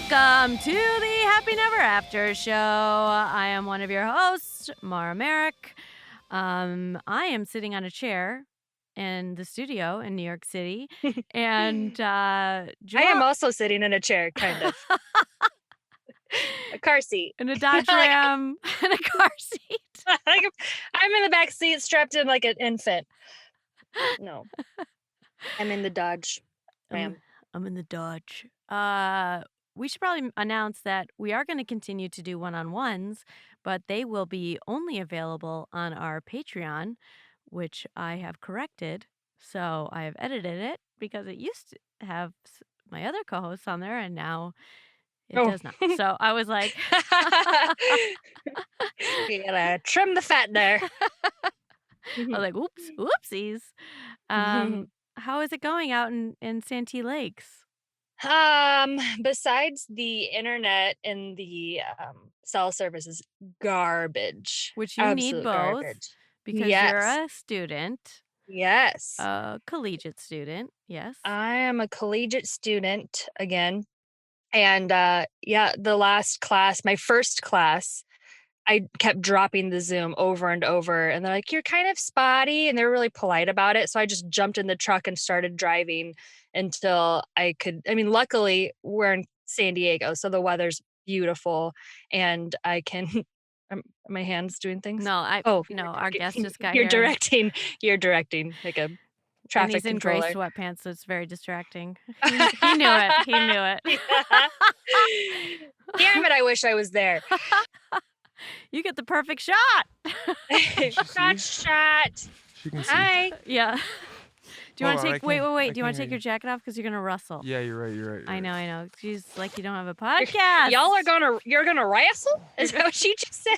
Welcome to the Happy Never After Show. I am one of your hosts, Mara Merrick. I am sitting on a chair in the studio in New York City, and I am also sitting in a chair, kind of. A car seat. in a Dodge Ram in a car seat. I'm in the back seat, strapped in like an infant. No, I'm in the Dodge Ram. I'm in the Dodge. We should probably announce that we are going to continue to do one-on-ones, but they will be only available on our Patreon, which I have corrected. So I have edited it because it used to have my other co-hosts on there, and now it does not. So I was like, You gotta trim the fat there. I was like, oops, oopsies. How is it going out in Santee Lakes? Besides the internet and the cell service is garbage. Which you Absolute need both garbage. because you're Yes. a student, Yes. a collegiate student. Yes. I am a collegiate student again. And the last class, my first class, I kept dropping the Zoom over and over. And they're like, "You're kind of spotty." And they're really polite about it. So I just jumped in the truck and started driving until I could. I mean, luckily, we're in San Diego, so the weather's beautiful. And I can. My hands doing things? No, our guest just got You're here. You're directing like a And traffic he's in gray controller. sweatpants, so it's very distracting. He knew it. He knew it. Damn it, I wish I was there. You get the perfect shot. Shot. She can see. Hi. Yeah. Do you want to Hold on, take? I Wait. can't- Do I you want can't to take hear your jacket off because you're gonna rustle? Yeah, you're right. I know. She's like, you don't have a podcast. You're gonna wrestle? Is that what she just said?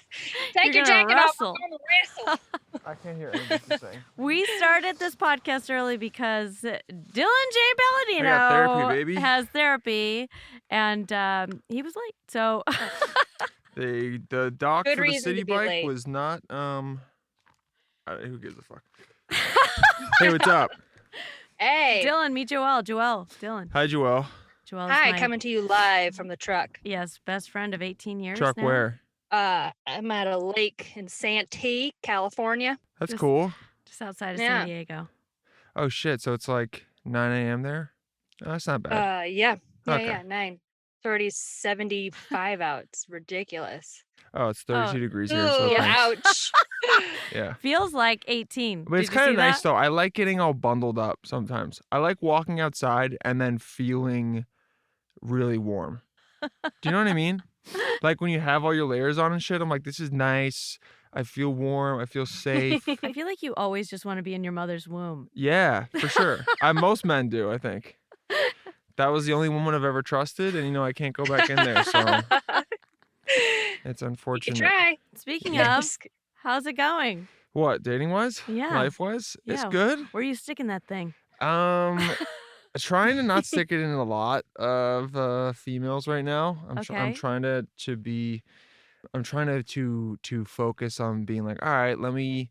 Take You're your gonna jacket off. wrestle. We're gonna wrestle. I can't hear anything she's saying. We started this podcast early because Dylan J. Palladino got therapy, baby. has therapy, and he was late. So The dock Good for the reason city to be bike late. was not who gives a fuck? Hey, what's up? Hey. Dylan, meet Joelle. Dylan. Hi, Joelle. Joelle. Hi, coming to you live from the truck. Yes, best friend of 18 years. Truck now. where? I'm at a lake in Santee, California. That's Just- cool. Just outside of Yeah. San Diego. Oh shit, so it's like 9 a.m. there? Oh, that's not bad. Yeah, Okay. 9:75 out. It's ridiculous. Oh, it's 32 degrees here, Ooh, so thanks. ouch. Yeah. Feels like 18. But it's Did you kind of see nice that? though. I like getting all bundled up sometimes. I like walking outside and then feeling really warm. Do you know what I mean? Like when you have all your layers on and shit, I'm like, this is nice. I feel warm. I feel safe. I feel like you always just want to be in your mother's womb. Yeah, for sure. Most men do, I think. That was the only woman I've ever trusted, and I can't go back in there, so it's You can unfortunate. try. Speaking Yeah. of, how's it going? What, dating wise? Yeah. Life wise? It's Yeah. good. Where are you sticking that thing? Trying to not stick it in a lot of females right now. I'm Okay. trying to focus on being like, all right, let me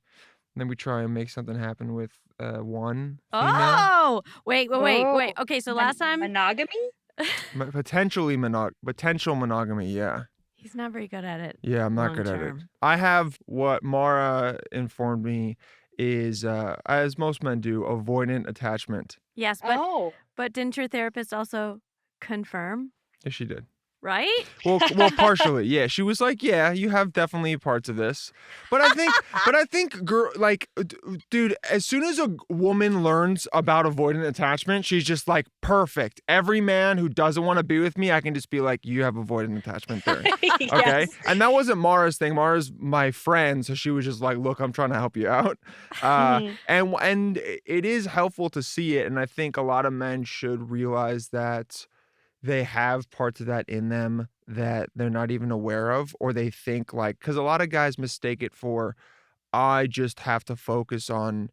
try and make something happen with one female. Oh, wait. Oh, Okay, so last time monogamy? Potential monogamy, yeah. he's not very good at it. Yeah, I'm not good at it. Long-term. I have what Mara informed me is, as most men do, avoidant attachment. Yes, but Oh. but didn't your therapist also confirm? Yes, she did. Right? Well, partially, yeah. She was like, "Yeah, you have definitely parts of this," but I think, girl, like, dude, as soon as a woman learns about avoidant attachment, she's just like, perfect. Every man who doesn't want to be with me, I can just be like, you have avoidant attachment theory. Okay, Yes. and that wasn't Mara's thing. Mara's my friend, so she was just like, "Look, I'm trying to help you out," and it is helpful to see it, and I think a lot of men should realize that they have parts of that in them that they're not even aware of, or they think like, because a lot of guys mistake it for, I just have to focus on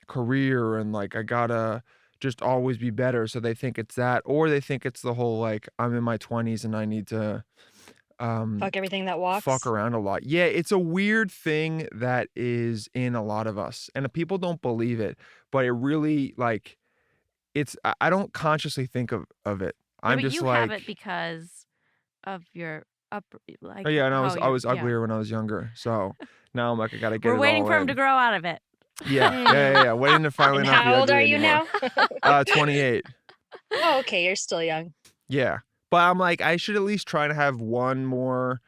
career and like I gotta just always be better, so they think it's that, or they think it's the whole like, I'm in my 20s and I need to Fuck everything that walks. fuck around a lot. Yeah, it's a weird thing that is in a lot of us, and people don't believe it, but it really, like, I don't consciously think of it. Yeah, I'm but just you like, have it because of your up, Oh, like yeah, and how I you're, was uglier when I was younger, so now I'm like, I gotta get We're it waiting all for him to in. grow out of it. Yeah. Waiting to finally And not be how old are ugly you anymore. now? 28. Oh, okay, you're still young. Yeah. But I'm like, I should at least try to have one more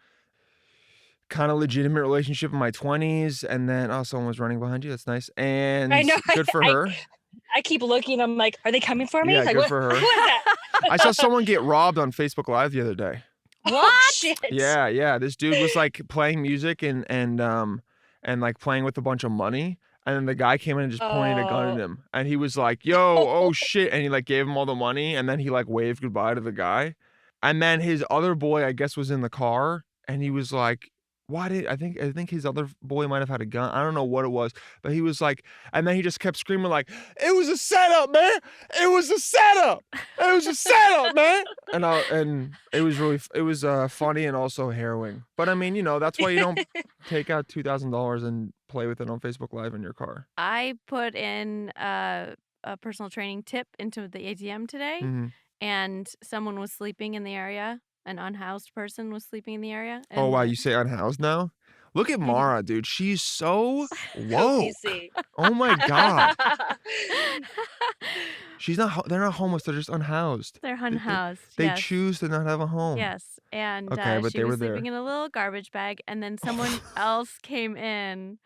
kind of legitimate relationship in my 20s, and then someone was running behind you. That's nice. I And know. good for I her. I keep looking. I'm like, are they coming for me? Yeah, Like, good what? for Who her. is that? I saw someone get robbed on Facebook Live the other day. Oh What? shit! Yeah. This dude was like playing music and like playing with a bunch of money. And then the guy came in and just pointed a gun at Oh. him. And he was like, yo, oh shit. And he like gave him all the money. And then he like waved goodbye to the guy. And then his other boy, I guess, was in the car. And he was like, I think his other boy might have had a gun. I don't know what it was. But he was like, and then he just kept screaming like, it was a setup, man. It was a setup. It was a setup, man. And it was funny and also harrowing. But I mean, that's why you don't take out $2,000 and play with it on Facebook Live in your car. I put in a personal training tip into the ATM today, Mhm. and someone was sleeping in the area. An unhoused person was sleeping in the area. Oh, And wow. You say unhoused now? Look at Mara, dude. She's so So woke. PC. Oh my God. They're not homeless. They're just unhoused. They're They unhoused. they Yes. choose to not have a home. Yes. And Okay, but she they were was sleeping there. in a little garbage bag, and then someone else came in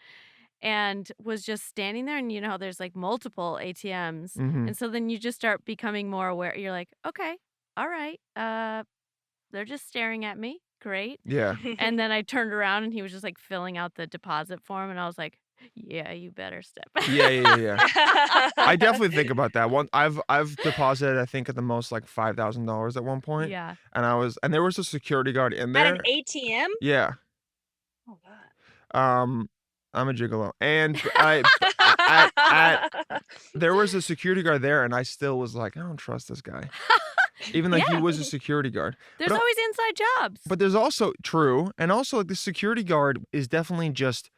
and was just standing there, and how there's like multiple ATMs. Mhm. And so then you just start becoming more aware. You're like, okay, all right, they're just staring at me. Great. Yeah. And then I turned around and he was just like filling out the deposit form, and I was like, yeah, you better step back. Yeah. I definitely think about that. I've deposited, I think, at the most like $5,000 at one point. Yeah. And there was a security guard in At an there. ATM? Yeah. Oh God. I'm a gigolo. And there was a security guard there, and I still was like, I don't trust this guy. Even though he Yeah. was a security guard. There's But always inside jobs. But there's also true, and also like the security guard is definitely just,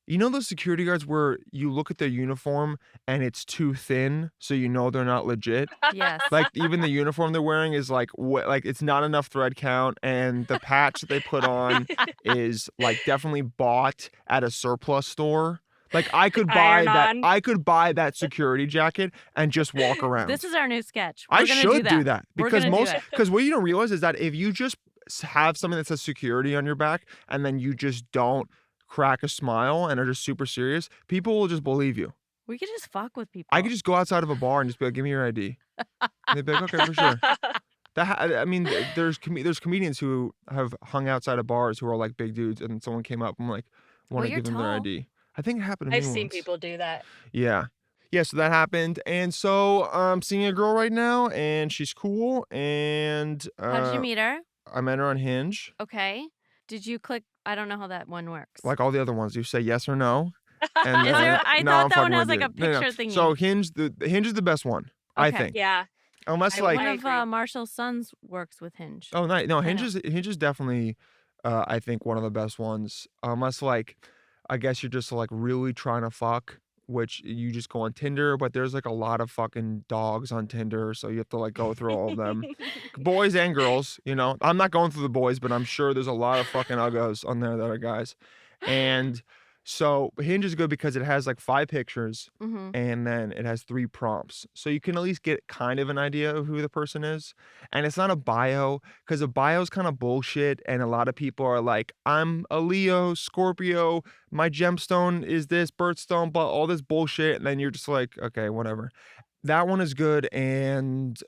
those security guards where you look at their uniform and it's too thin, so they're not legit. Yes. Like even the uniform they're wearing is like like it's not enough thread count, and the patch that they put on is like definitely bought at a surplus store. Like I could buy Iron-on. I could buy that security jacket and just walk around. This is our new sketch. We're I gonna should do that. We're because gonna do it. because what you don't realize is that if you just have something that says security on your back and then you just don't crack a smile and are just super serious, people will just believe you. We could just fuck with people. I could just go outside of a bar and just be like, "Give me your ID." And they'd be like, "Okay, for sure." I mean, there's comedians who have hung outside of bars who are like big dudes, and someone came up and like want to you're give them their tall. ID. I think it happened to me I've seen once. people do that. Yeah. So that happened. And so I'm seeing a girl right now, and she's cool. And How did you meet her? I met her on Hinge. Okay. Did you click? I don't know how that one works. Like all the other ones, you say yes or no. And Is there? I no, thought I'm that one fucking has with like you. a No. picture thingy. So Hinge is the best one, I Okay. think. Yeah. Unless I like one I of agree. Marshall's sons works with Hinge. oh no, I Hinge know. is definitely I think one of the best ones. Unless like I guess you're just like really trying to fuck, which you just go on Tinder, but there's like a lot of fucking dogs on Tinder, so you have to like go through all of them. Boys and girls, I'm not going through the boys, but I'm sure there's a lot of fucking uggos on there that are guys. And so Hinge is good because it has like 5 pictures Mm-hmm. and then it has 3 prompts. So you can at least get kind of an idea of who the person is. And it's not a bio, because a bio is kind of bullshit. And a lot of people are like, I'm a Leo, Scorpio, my gemstone is this, birthstone, but all this bullshit. And then you're just like, okay, whatever. That one is good. And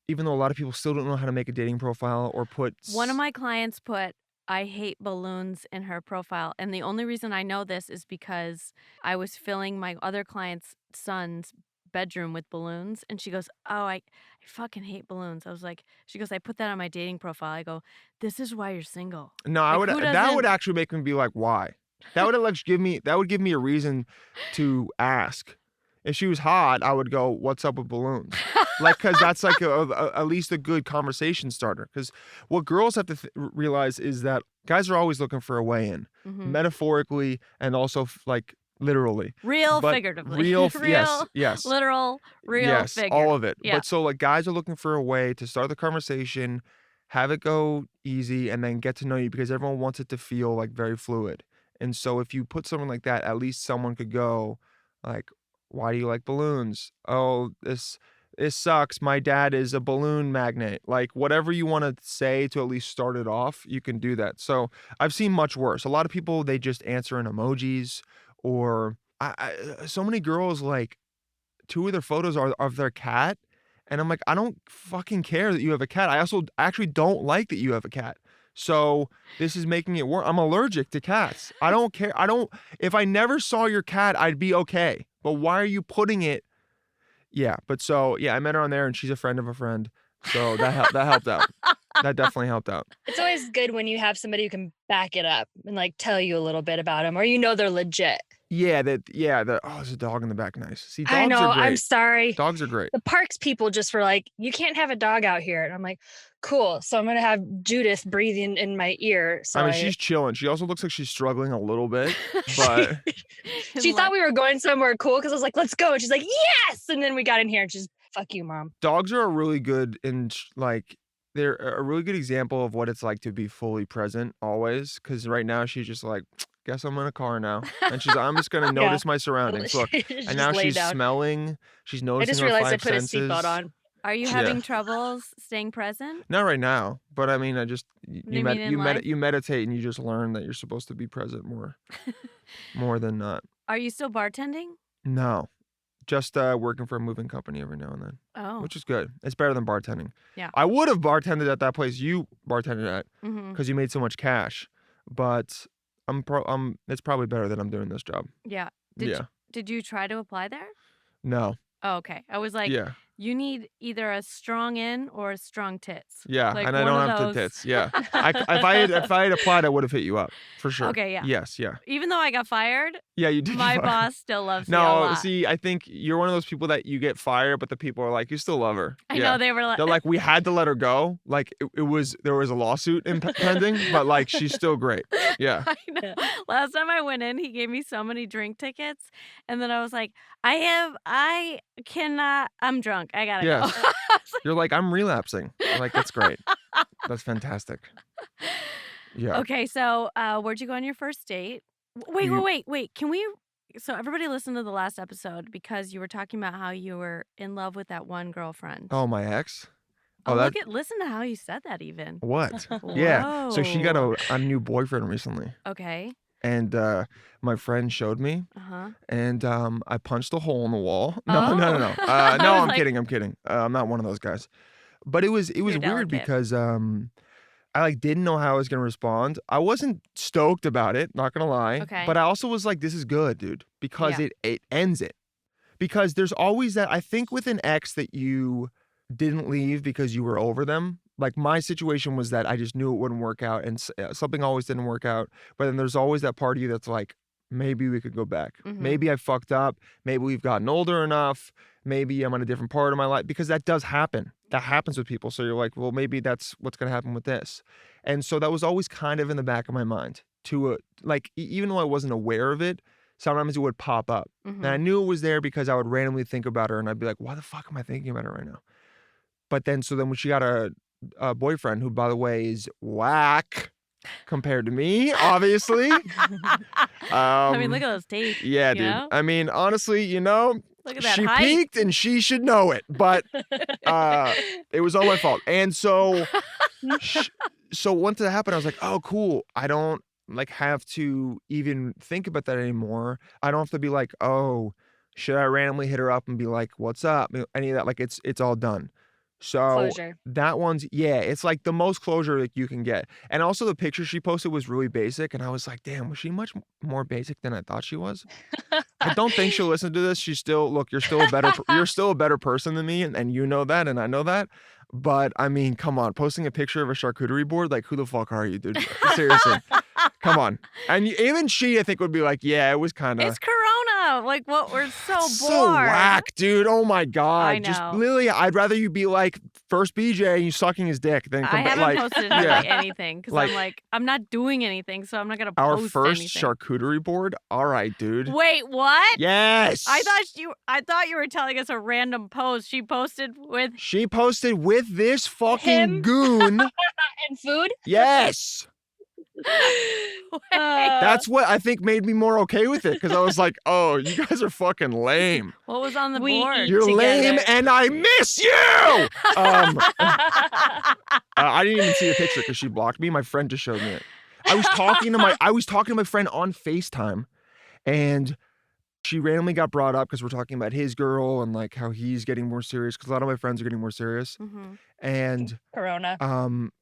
even though a lot of people still don't know how to make a dating profile or put One of my clients put, I hate balloons in her profile. And the only reason I know this is because I was filling my other client's son's bedroom with balloons. And she goes, oh, I fucking hate balloons. I was like, she goes, I put that on my dating profile. I go, this is why you're single. No, Like, who that doesn't- would actually make me be like, why? That would give me a reason to ask. If she was hot, I would go, what's up with balloons? Like, because that's like at least a good conversation starter. Because what girls have to realize is that guys are always looking for a way in, Mhm. metaphorically and also like literally. Real, But figuratively. Real, real, yes. literal, real, Yes, figure. all of it. Yeah. But so like guys are looking for a way to start the conversation, have it go easy, and then get to know you because everyone wants it to feel like very fluid. And so if you put someone like that, at least someone could go like, why do you like balloons? Oh, this sucks. My dad is a balloon magnate. Like whatever you want to say to at least start it off, you can do that. So I've seen much worse. A lot of people, they just answer in emojis, or so many girls, like, 2 of their photos are of their cat, and I'm like, "I don't fucking care that you have a cat. I also actually don't like that you have a cat. So, this is making it worse. I'm allergic to cats. I don't care. I don't If I never saw your cat, I'd be okay. But why are you putting it?" Yeah, but so, yeah, I met her on there, and she's a friend of a friend. So that helped out. That definitely helped out. It's always good when you have somebody who can back it up and like tell you a little bit about them, or you know they're legit. Oh, there's a dog in the back. Nice. See, I dogs know. are I'm great. sorry. Dogs are great. The parks people just were like, you can't have a dog out here. And I'm like, cool. So I'm going to have Judith breathing in my ear. So I mean, she's chilling. She also looks like she's struggling a little bit, but she thought we were going somewhere cool because I was like, let's go. And she's like, yes. And then we got in here and she's, fuck you, mom. dogs are a really good they're a really good example of what it's like to be fully present always. Because right now she's just like, guess I'm in a car now, and I'm just gonna Yeah. notice my surroundings. Look, and now she's smelling. She's I noticing just her realized I 5 put a senses. seatbelt on. Are you Yeah. having troubles staying present? Not right now, but I mean, I just You mean in life? you meditate and you just learn that you're supposed to be present more than not. Are you still bartending? No, just working for a moving company every now and then, Oh, which is good. It's better than bartending. Yeah. I would have bartended at that place you bartended at mm-hmm. because you made so much cash, but it's probably better that I'm doing this job. Yeah. Yeah. Did you try to apply there? No. Oh, okay. I was like, Yeah. you need either a strong in or a strong tits. Yeah. Like And I one don't of have the those. tits. Yeah. If I had applied, I would have hit you up for sure. Okay, yeah. Yes. Yeah. Even though I got fired, Yeah. You did. my get fired. boss still loves me a No, lot. see, I think you're one of those people that you get fired, but the people are like, you still love her. I Yeah. know they were like, They're like, we had to let her go. Like there was a lawsuit pending, but like she's still great. Yeah. I know. Last time I went in, he gave me so many drink tickets, and then I was like, I cannot. I'm drunk. I gotta Yes. go. You're like, I'm relapsing. I'm like, that's great. That's fantastic. Yeah. Okay, so where'd you go on your first date? Wait. Can we? So everybody listen to the last episode because you were talking about how you were in love with that one girlfriend. Oh, my ex? Oh, that listen to how you said that even. what? Yeah. So she got a new boyfriend recently. Okay. And my friend showed me, Uh-huh. and I punched a hole in the wall. No. Oh. No, I I'm was like- kidding. I'm kidding. I'm not one of those guys. But it was You're weird delicate. because I like didn't know how I was gonna respond. I wasn't stoked about it, not gonna lie. Okay. But I also was like, this is good, dude, because Yeah. it ends it. Because there's always that, I think, with an ex that you didn't leave because you were over them. Like my situation was that I just knew it wouldn't work out, and something always didn't work out. But then there's always that part of you that's like, maybe we could go back. Mhm. Maybe I fucked up. Maybe we've gotten older enough. Maybe I'm on a different part of my life, because that does happen. That happens with people. So you're like, well, maybe that's what's going to happen with this. And so that was always kind of in the back of my mind even though I wasn't aware of it, sometimes it would pop up. Mhm. And I knew it was there because I would randomly think about her and I'd be like, why the fuck am I thinking about her right now? But then when she got a boyfriend, who, by the way, is whack compared to me, obviously. I mean, look at those teeth. Yeah, you dude. know? I mean, honestly, Look at that she height. peaked and she should know it, but it was all my fault. And so once that happened, I was like, oh, cool. I don't have to even think about that anymore. I don't have to be like, oh, should I randomly hit her up and be like, what's up? Any of that. Like it's all done. So Closure. that one's, it's like the most closure that you can get. And also the picture she posted was really basic. And I was like, damn, was she much more basic than I thought she was? I don't think she'll listen to this. She's still, look, you're still a better person than me. And you know that, and I know that. But I mean, come on, posting a picture of a charcuterie board, like, who the fuck are you, dude? Seriously. Come on. And even she, I think, would be like, yeah, it was kind of. It's Corona. Like, what? We're so bored. So whack, dude. Oh my God. I know. Just Lily, I'd rather you be like first BJ and you sucking his dick than I haven't posted yeah. anything because I'm like, I'm not doing anything, so I'm not gonna Our post first anything. charcuterie board. All right, dude. Wait, what? Yes. I thought you were telling us a random post. She posted with this fucking goon and food? Yes. Wait. That's what I think made me more okay with it, because I was like, oh, you guys are fucking lame. What was on the We board? eat You're lame together. and I miss you. I didn't even see the picture because she blocked me. My friend just showed me it. I was talking to my friend on FaceTime, and she randomly got brought up because we're talking about his girl and like how he's getting more serious, because a lot of my friends are getting more serious. Mhm. And Corona.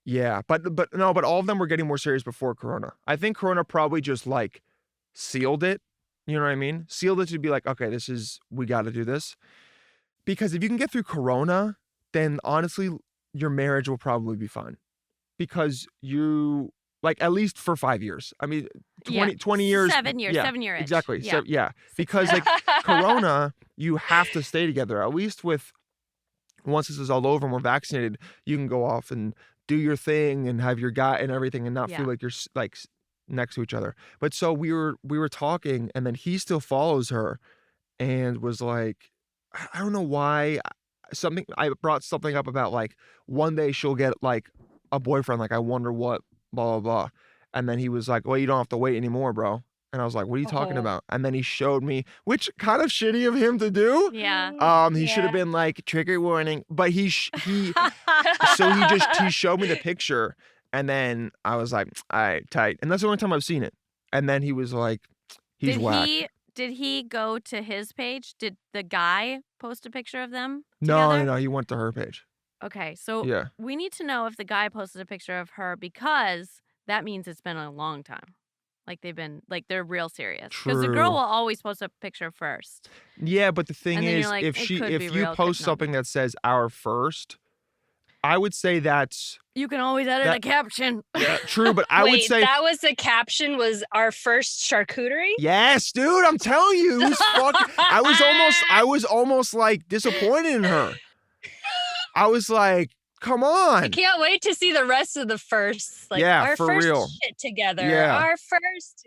yeah, but no, but all of them were getting more serious before Corona. I think Corona probably just like sealed it. You know what I mean? Sealed it to be like, okay, we got to do this. Because if you can get through Corona, then honestly, your marriage will probably be fine. Because you, like, at least for 5 years. I mean, 20 years. 7 years, Yeah, 7-year-ish. exactly. Yeah. So, yeah. Because like Corona, you have to stay together. At least once this is all over and we're vaccinated, you can go off and do your thing and have your guy and everything and not feel like you're like next to each other. But so we were talking, and then he still follows her and was like, I don't know why. I brought something up about like one day she'll get like a boyfriend. Like, I wonder what, blah, blah, blah. And then he was like, well, you don't have to wait anymore, bro. And I was like, what are you talking about? And then he showed me, which kind of shitty of him to do. Yeah. He should have been like, trigger warning. But he showed me the picture. And then I was like, all right, tight. And that's the only time I've seen it. And then he was like, he's whack. Did he go to his page? Did the guy post a picture of them No, together? no, he went to her page. Okay, so Yeah. we need to know if the guy posted a picture of her, because that means it's been a long time. Like they're real serious. Because the girl True. will always post a picture first. Yeah, but the thing And then is, you're like, if it could be you real, post could not something be. that says our first, I would say that's You can always edit a caption. true, but I would Wait, say that was the caption, was our first charcuterie? yes, dude. I'm telling you, it was fucking. I was almost like disappointed in her. I was like, come on. I can't wait to see the rest of the firsts. Like, Yeah, our for first real. shit together. Yeah. Our first.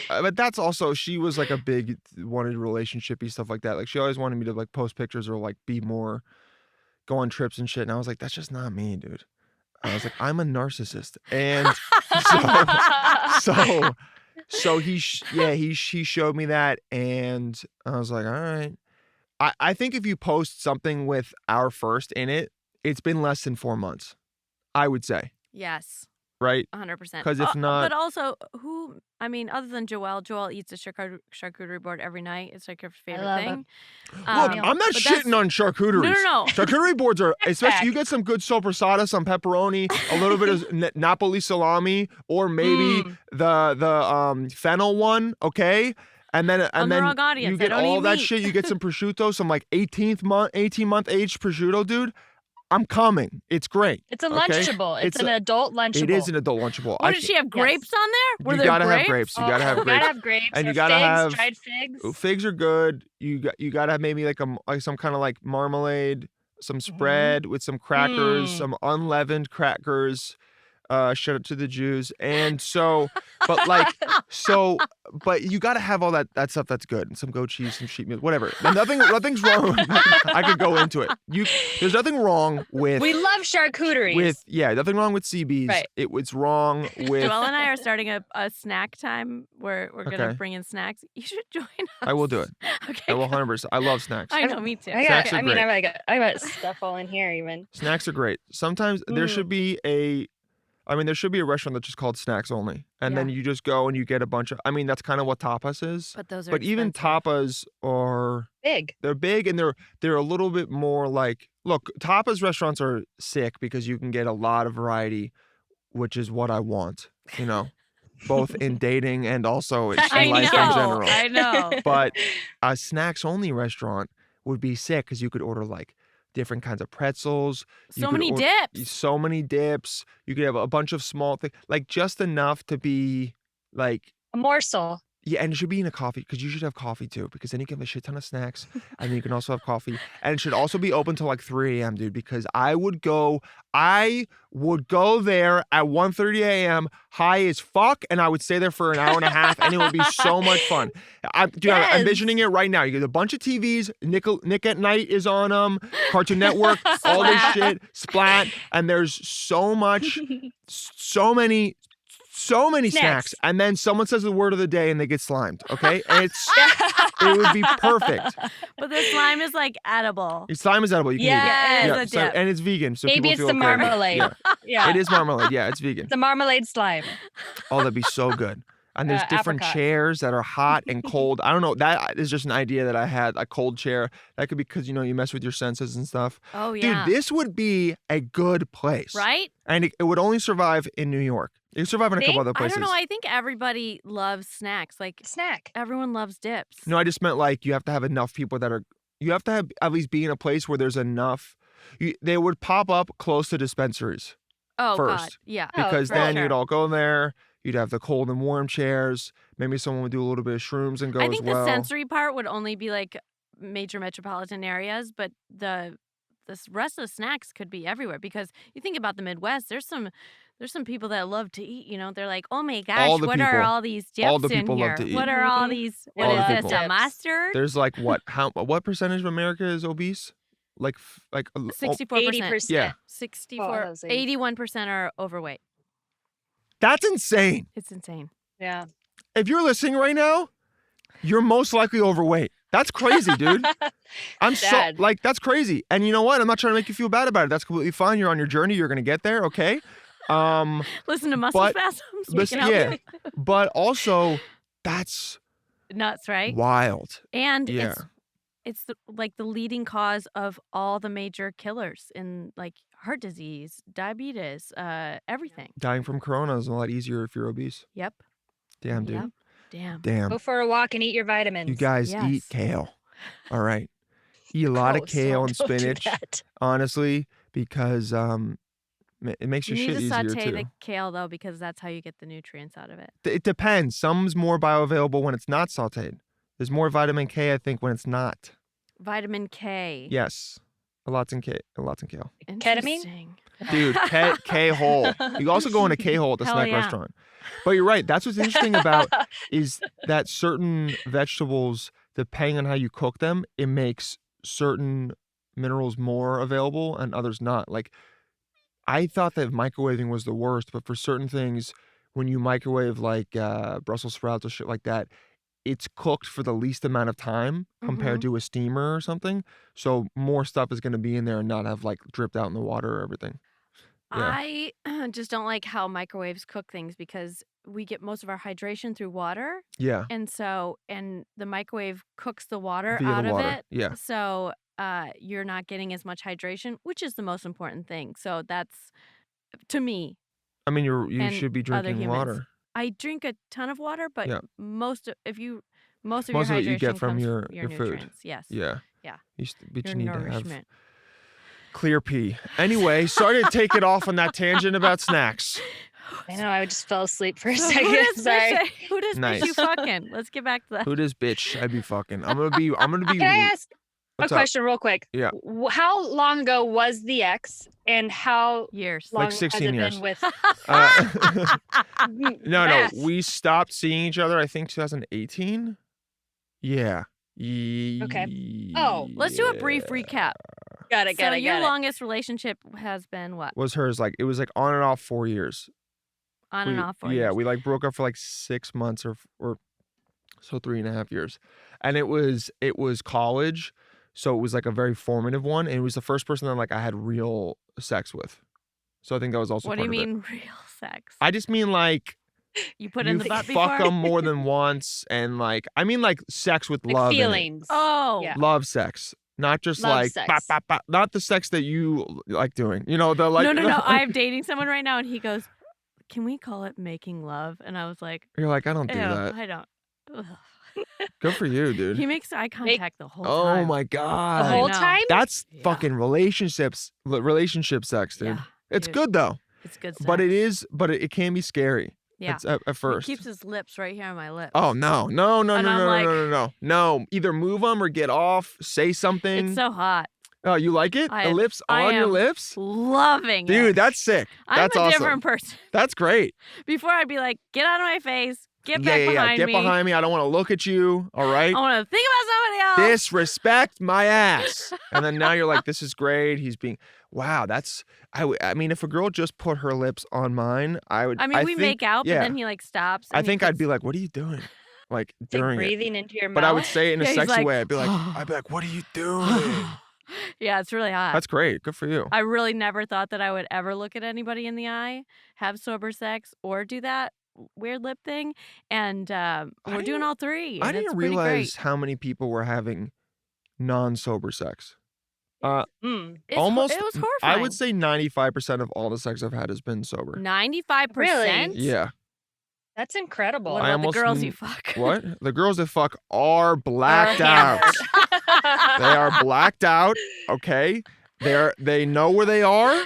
But that's also, she was like a big wanted relationshipy stuff like that. Like, she always wanted me to like post pictures or like be more, go on trips and shit. And I was like, that's just not me, dude. I was like, I'm a narcissist. And so he showed me that, and I was like, all right. I think if you post something with our first in it, it's been less than 4 months, I would say. Yes. Right? 100%. Because if not, But also, other than Joelle eats a charcuterie board every night. It's like her favorite love thing. look, I'm not shitting on charcuteries. No. Charcuterie boards are, especially you get some good soppressata, some pepperoni, a little bit of Napoli salami, or maybe the fennel one, okay? And then the wrong audience. You get all that shit. You get some prosciutto, some like 18 month aged prosciutto, dude. I'm coming. It's great. It's a okay? Lunchable. It's an adult Lunchable. It is an adult Lunchable. What, did she have grapes on there? Were You there gotta grapes? have grapes. You gotta have You grapes. gotta have grapes. And or you gotta figs, have dried figs. Figs are good. You gotta have maybe like some kind of like marmalade, some spread with some crackers, some unleavened crackers. Shout out to the Jews. And so, but you gotta have all that stuff that's good, and some goat cheese, some sheep meat, whatever. And nothing's wrong. I could go into it. There's nothing wrong with. We love charcuteries. Nothing wrong with CBs. Right. It was wrong with. Joelle and I are starting a snack time where we're gonna bring in snacks. You should join us. I will do it. Okay. I will 100%. I love snacks. I know, me too. Snacks are great. I got stuff all in here even. Snacks are great. Sometimes there should be a restaurant that's just called Snacks Only. And then you just go and you get a bunch of, that's kind of what tapas is. But those are But even tapas are big. They're big, and they're a little bit more like, look, tapas restaurants are sick because you can get a lot of variety, which is what I want, both in dating and also in life in general. I know. But a Snacks Only restaurant would be sick because you could order like different kinds of pretzels. So many dips. So many dips. You could have a bunch of small things, like just enough to be like a morsel. Yeah, and it should be in a coffee because you should have coffee too because then you can have a shit ton of snacks and then you can also have coffee. And it should also be open till like 3 a.m., dude, because I would go there at 1:30 a.m. high as fuck and I would stay there for an hour and a half and it would be so much fun. I'm envisioning it right now. You get a bunch of TVs, Nick at Night is on them, Cartoon Network, all this shit, Splat, and there's so many snacks. And then someone says the word of the day and they get slimed, okay? And it would be perfect. But the slime is like edible. Slime is edible. You can eat it. Yeah, it's a dip. And it's vegan, so Maybe people it's feel the okay. marmalade. Yeah. It is marmalade. Yeah, it's vegan. The marmalade slime. Oh, that'd be so good. And there's different apricot. chairs that are hot and cold. I don't know. That is just an idea that I had, a cold chair. That could be because, you mess with your senses and stuff. Oh, yeah. Dude, this would be a good place. Right? And it would only survive in New York. It would survive in a couple other I places. don't know. I think everybody loves snacks. Like, Snack. everyone loves dips. No, I just meant like you have to have enough people you have to have at least be in a place where there's enough. They would pop up close to dispensaries Oh, first. God. Yeah. Because for then sure. you'd all go there. You'd have the cold and warm chairs. Maybe someone would do a little bit of shrooms and go I think as well. the sensory part would only be like major metropolitan areas, but the rest of the snacks could be everywhere because you think about the Midwest, there's some people that love to eat, They're like, "Oh my gosh, what are all these dips all the in people here? love to eat. What are all these All what the is this? people. A mustard?" There's like what percentage of America is obese? Like 64%. 80%. Yeah. 64 81% are overweight. That's insane. It's insane. Yeah. If you're listening right now, you're most likely overweight. That's crazy, dude. I'm Sad. that's crazy. And you know what? I'm not trying to make you feel bad about it. That's completely fine. You're on your journey. You're going to get there, okay? Listen to muscle but- spasms. We Listen, can help yeah. But also, that's you. Nuts, right? wild. And Yeah. it's the leading cause of all the major killers in like heart disease, diabetes, everything. Dying from corona is a lot easier if you're obese. Yep. Damn, dude. Yep. Damn. Damn. Go for a walk and eat your vitamins. You guys eat Yes. kale. All right. Eat a lot of Gross. kale and Don't do spinach, that. honestly, because it makes You your need shit to easier saute too. the kale though, because that's how you get the nutrients out of it. It depends. Some's more bioavailable when it's not sauteed. There's more vitamin K, I think, when it's not. Vitamin K. Yes. A lot's in kale. Ketamine? Interesting. Dude, K-hole. You also go in a K-hole at the Hell snack yeah. restaurant. But you're right. That's what's interesting about is that certain vegetables, depending on how you cook them, it makes certain minerals more available and others not. Like, I thought that microwaving was the worst, but for certain things, when you microwave like Brussels sprouts or shit like that, it's cooked for the least amount of time compared to a steamer or something. So more stuff is going to be in there and not have like dripped out in the water or everything. Yeah. I just don't like how microwaves cook things because we get most of our hydration through water. Yeah. And the microwave cooks the water Via out the of water. it. Yeah. So you're not getting as much hydration, which is the most important thing. So that's, to me, I mean, you and should be other drinking humans. water. I drink a ton of water, but Yeah. most of your Most of it hydration you get from comes your your food. nutrients. Yes. Yeah. Yeah. But Your you need to have nourishment. clear pee. Anyway, sorry to take it off on that tangent about snacks. I know. I just fell asleep for a So second. Sorry. Who does Nice. bitch you fucking? Let's get back to that. Who does bitch? I'd be fucking. I'm gonna be. Can I ask a What's up? question real quick? Yeah. How long ago was the ex, and how Years. long Like 16 has it years. been with? No, Math. we stopped seeing each other. I think 2018. Yeah. Okay. Oh, Let's do a brief recap. Got it. So your longest relationship has been what? Was hers like it was like on and off 4 years. On and off for Yeah, years. we like broke up for like 6 months or so 3.5 years, and it was college, so it was like a very formative one, and it was the first person that like I had real sex with. So I think that was also What do part you of it. mean real sex? I just mean like You put in you the butt fuck before? them more than once, and like I mean like sex with like love in it. feelings. Oh. Yeah. Love sex, not just Love like sex. bop, bop, bop, not the sex that you like doing. You know the like. No. I'm dating someone right now, and he goes, "Can we call it making love?" And I was like, You're like I don't do "Ew, that. I don't." Ugh. Good for you, dude. He makes eye contact the whole Oh time. my The god. I whole know. time? That's Yeah. fucking relationship sex, dude. Yeah, It's dude. good though, It's good but sex. it can be scary. Yeah. at He first. keeps his lips right here on my lips. Oh, no. No, no, no, And no, I'm no, like, no, no, no. No, either move them or get off, say it's something. so hot. Oh, you like it? The lips I on your am lips? loving it. Dude, that's sick. I'm That's a awesome. different person. That's great. Before I'd be like, get out of my face. Get Yeah, back yeah, yeah. behind Get me. behind me. I don't want to look at you. All right? I want to think about somebody else. Disrespect my ass. And then now you're like, this is great. He's being, wow, that's, I mean, if a girl just put her lips on mine, I would, I mean, we think, make out, yeah, but then he like stops. I And he think I'd puts- be like, what are you doing? Like It's like during it. breathing into your But I would mouth. say it in a Yeah, he's sexy like, way. I'd be like, what are you doing? yeah, it's really hot. That's great. Good for you. I really never thought that I would ever look at anybody in the eye, have sober sex, or do that weird lip thing. And we're doing all three. I and it's didn't pretty realize great. how many people were having non-sober sex. Almost, It was horrifying. I would say 95% of all the sex I've had has been sober. 95%. Really? Yeah. That's incredible. What I about the almost girls kn- you fuck? What? The girls that fuck are blacked out. hammered. They are blacked out. Okay. They know where they are,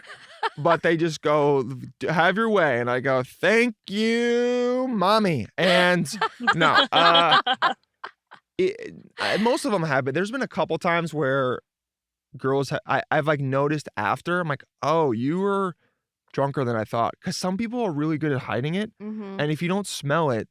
but they just go, have your way. And I go, thank you, mommy. And no, most of them have, but there's been a couple times where girls, I've like noticed after, I'm like, oh, you were drunker than I thought. Because some people are really good at hiding it. Mm-hmm. And if you don't smell it,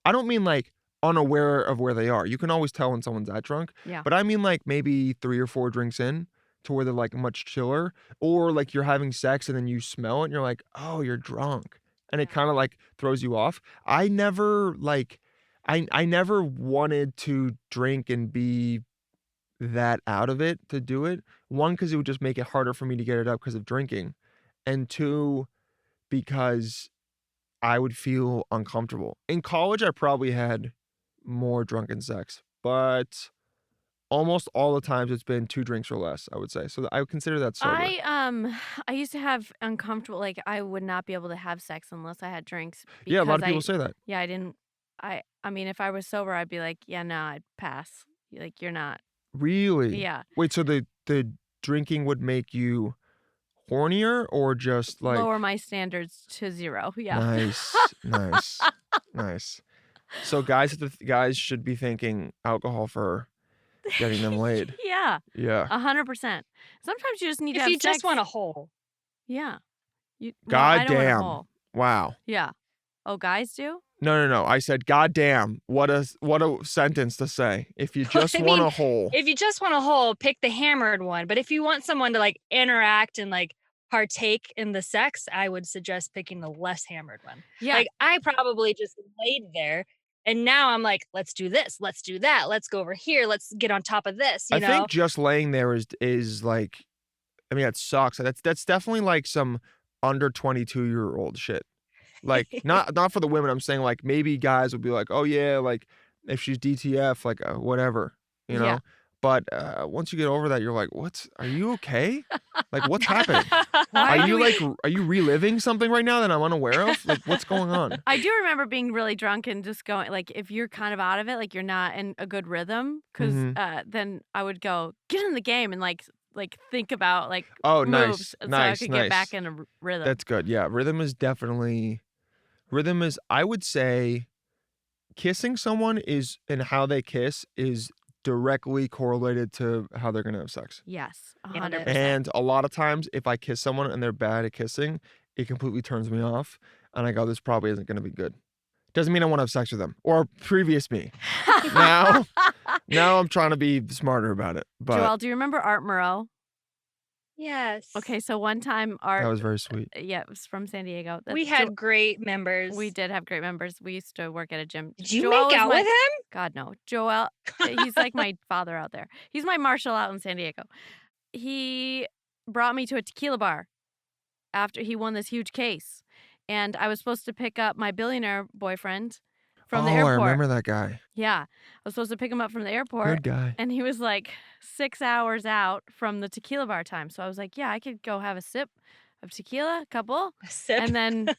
I don't mean like unaware of where they are. You can always tell when someone's that drunk. Yeah. But I mean like maybe 3 or 4 drinks in to where they're like much chiller. Or like you're having sex and then you smell it and you're like, oh, you're drunk. And it kind of like throws you off. I never like, I never wanted to drink and be that out of it to do it. One, because it would just make it harder for me to get it up because of drinking. And 2, because I would feel uncomfortable. In college, I probably had more drunken sex, but almost all the times it's been 2 drinks or less, I would say. So I would consider that sober. I used to have uncomfortable, like I would not be able to have sex unless I had drinks. Yeah, a lot of because people say that. Yeah, I didn't. I mean, if I was sober, I'd be like, yeah, no, I'd pass. Like you're not. Really? Yeah. Wait, so the drinking would make you hornier or just like Lower my standards to 0. Yeah. nice, nice, nice. So guys should be thinking alcohol for getting them laid. Yeah. Yeah. 100%. Sometimes you just need to If have you sex. just want a hole. Yeah. Well, I God don't want a damn. hole. Wow. Yeah. Oh, guys do? No. I said, God damn. What a sentence to say. If you just want a hole. If you just want a hole, pick the hammered one. But if you want someone to like interact and like partake in the sex, I would suggest picking the less hammered one. Yeah. Like I probably just laid there and now I'm like, let's do this, let's do that, let's go over here, let's get on top of this. You I know? think just laying there is like, I mean, that sucks. That's definitely like some under 22-year-old shit. Like not for the women. I'm saying like maybe guys would be like, oh yeah, like if she's DTF, like whatever, you know. Yeah. But once you get over that, you're like, are you okay? Like what's happening? Why Are do you reliving something right now that I'm unaware of? Like what's going on? I do remember being really drunk and just going, like, if you're kind of out of it, like you're not in a good rhythm, because then I would go, get in the game and like think about like Oh, moves so nice, I could get back in a rhythm. That's good. Yeah, rhythm is, I would say, kissing someone and how they kiss is directly correlated to how they're going to have sex. Yes, Nailed it. 100%. And a lot of times, if I kiss someone and they're bad at kissing, it completely turns me off. And I go, this probably isn't going to be good. Doesn't mean I want to have sex with them or previous me. Now I'm trying to be smarter about it. But Joelle, do you remember Art Moreau? Yes. Okay, so one time Art, that was very sweet. yeah, it was from San Diego. We had great members. We did have great members. We used to work at a gym. Did you Joel make was out with him? God, no. Joel, he's like my father out there. He's my marshal out in San Diego. He brought me to a tequila bar after he won this huge case. And I was supposed to pick up my billionaire boyfriend from the airport. I remember that guy. Yeah. I was supposed to pick him up from the airport. Good guy. And he was like 6 hours out from the tequila bar time. So I was like, yeah, I could go have a sip of tequila, a couple. A sip. And then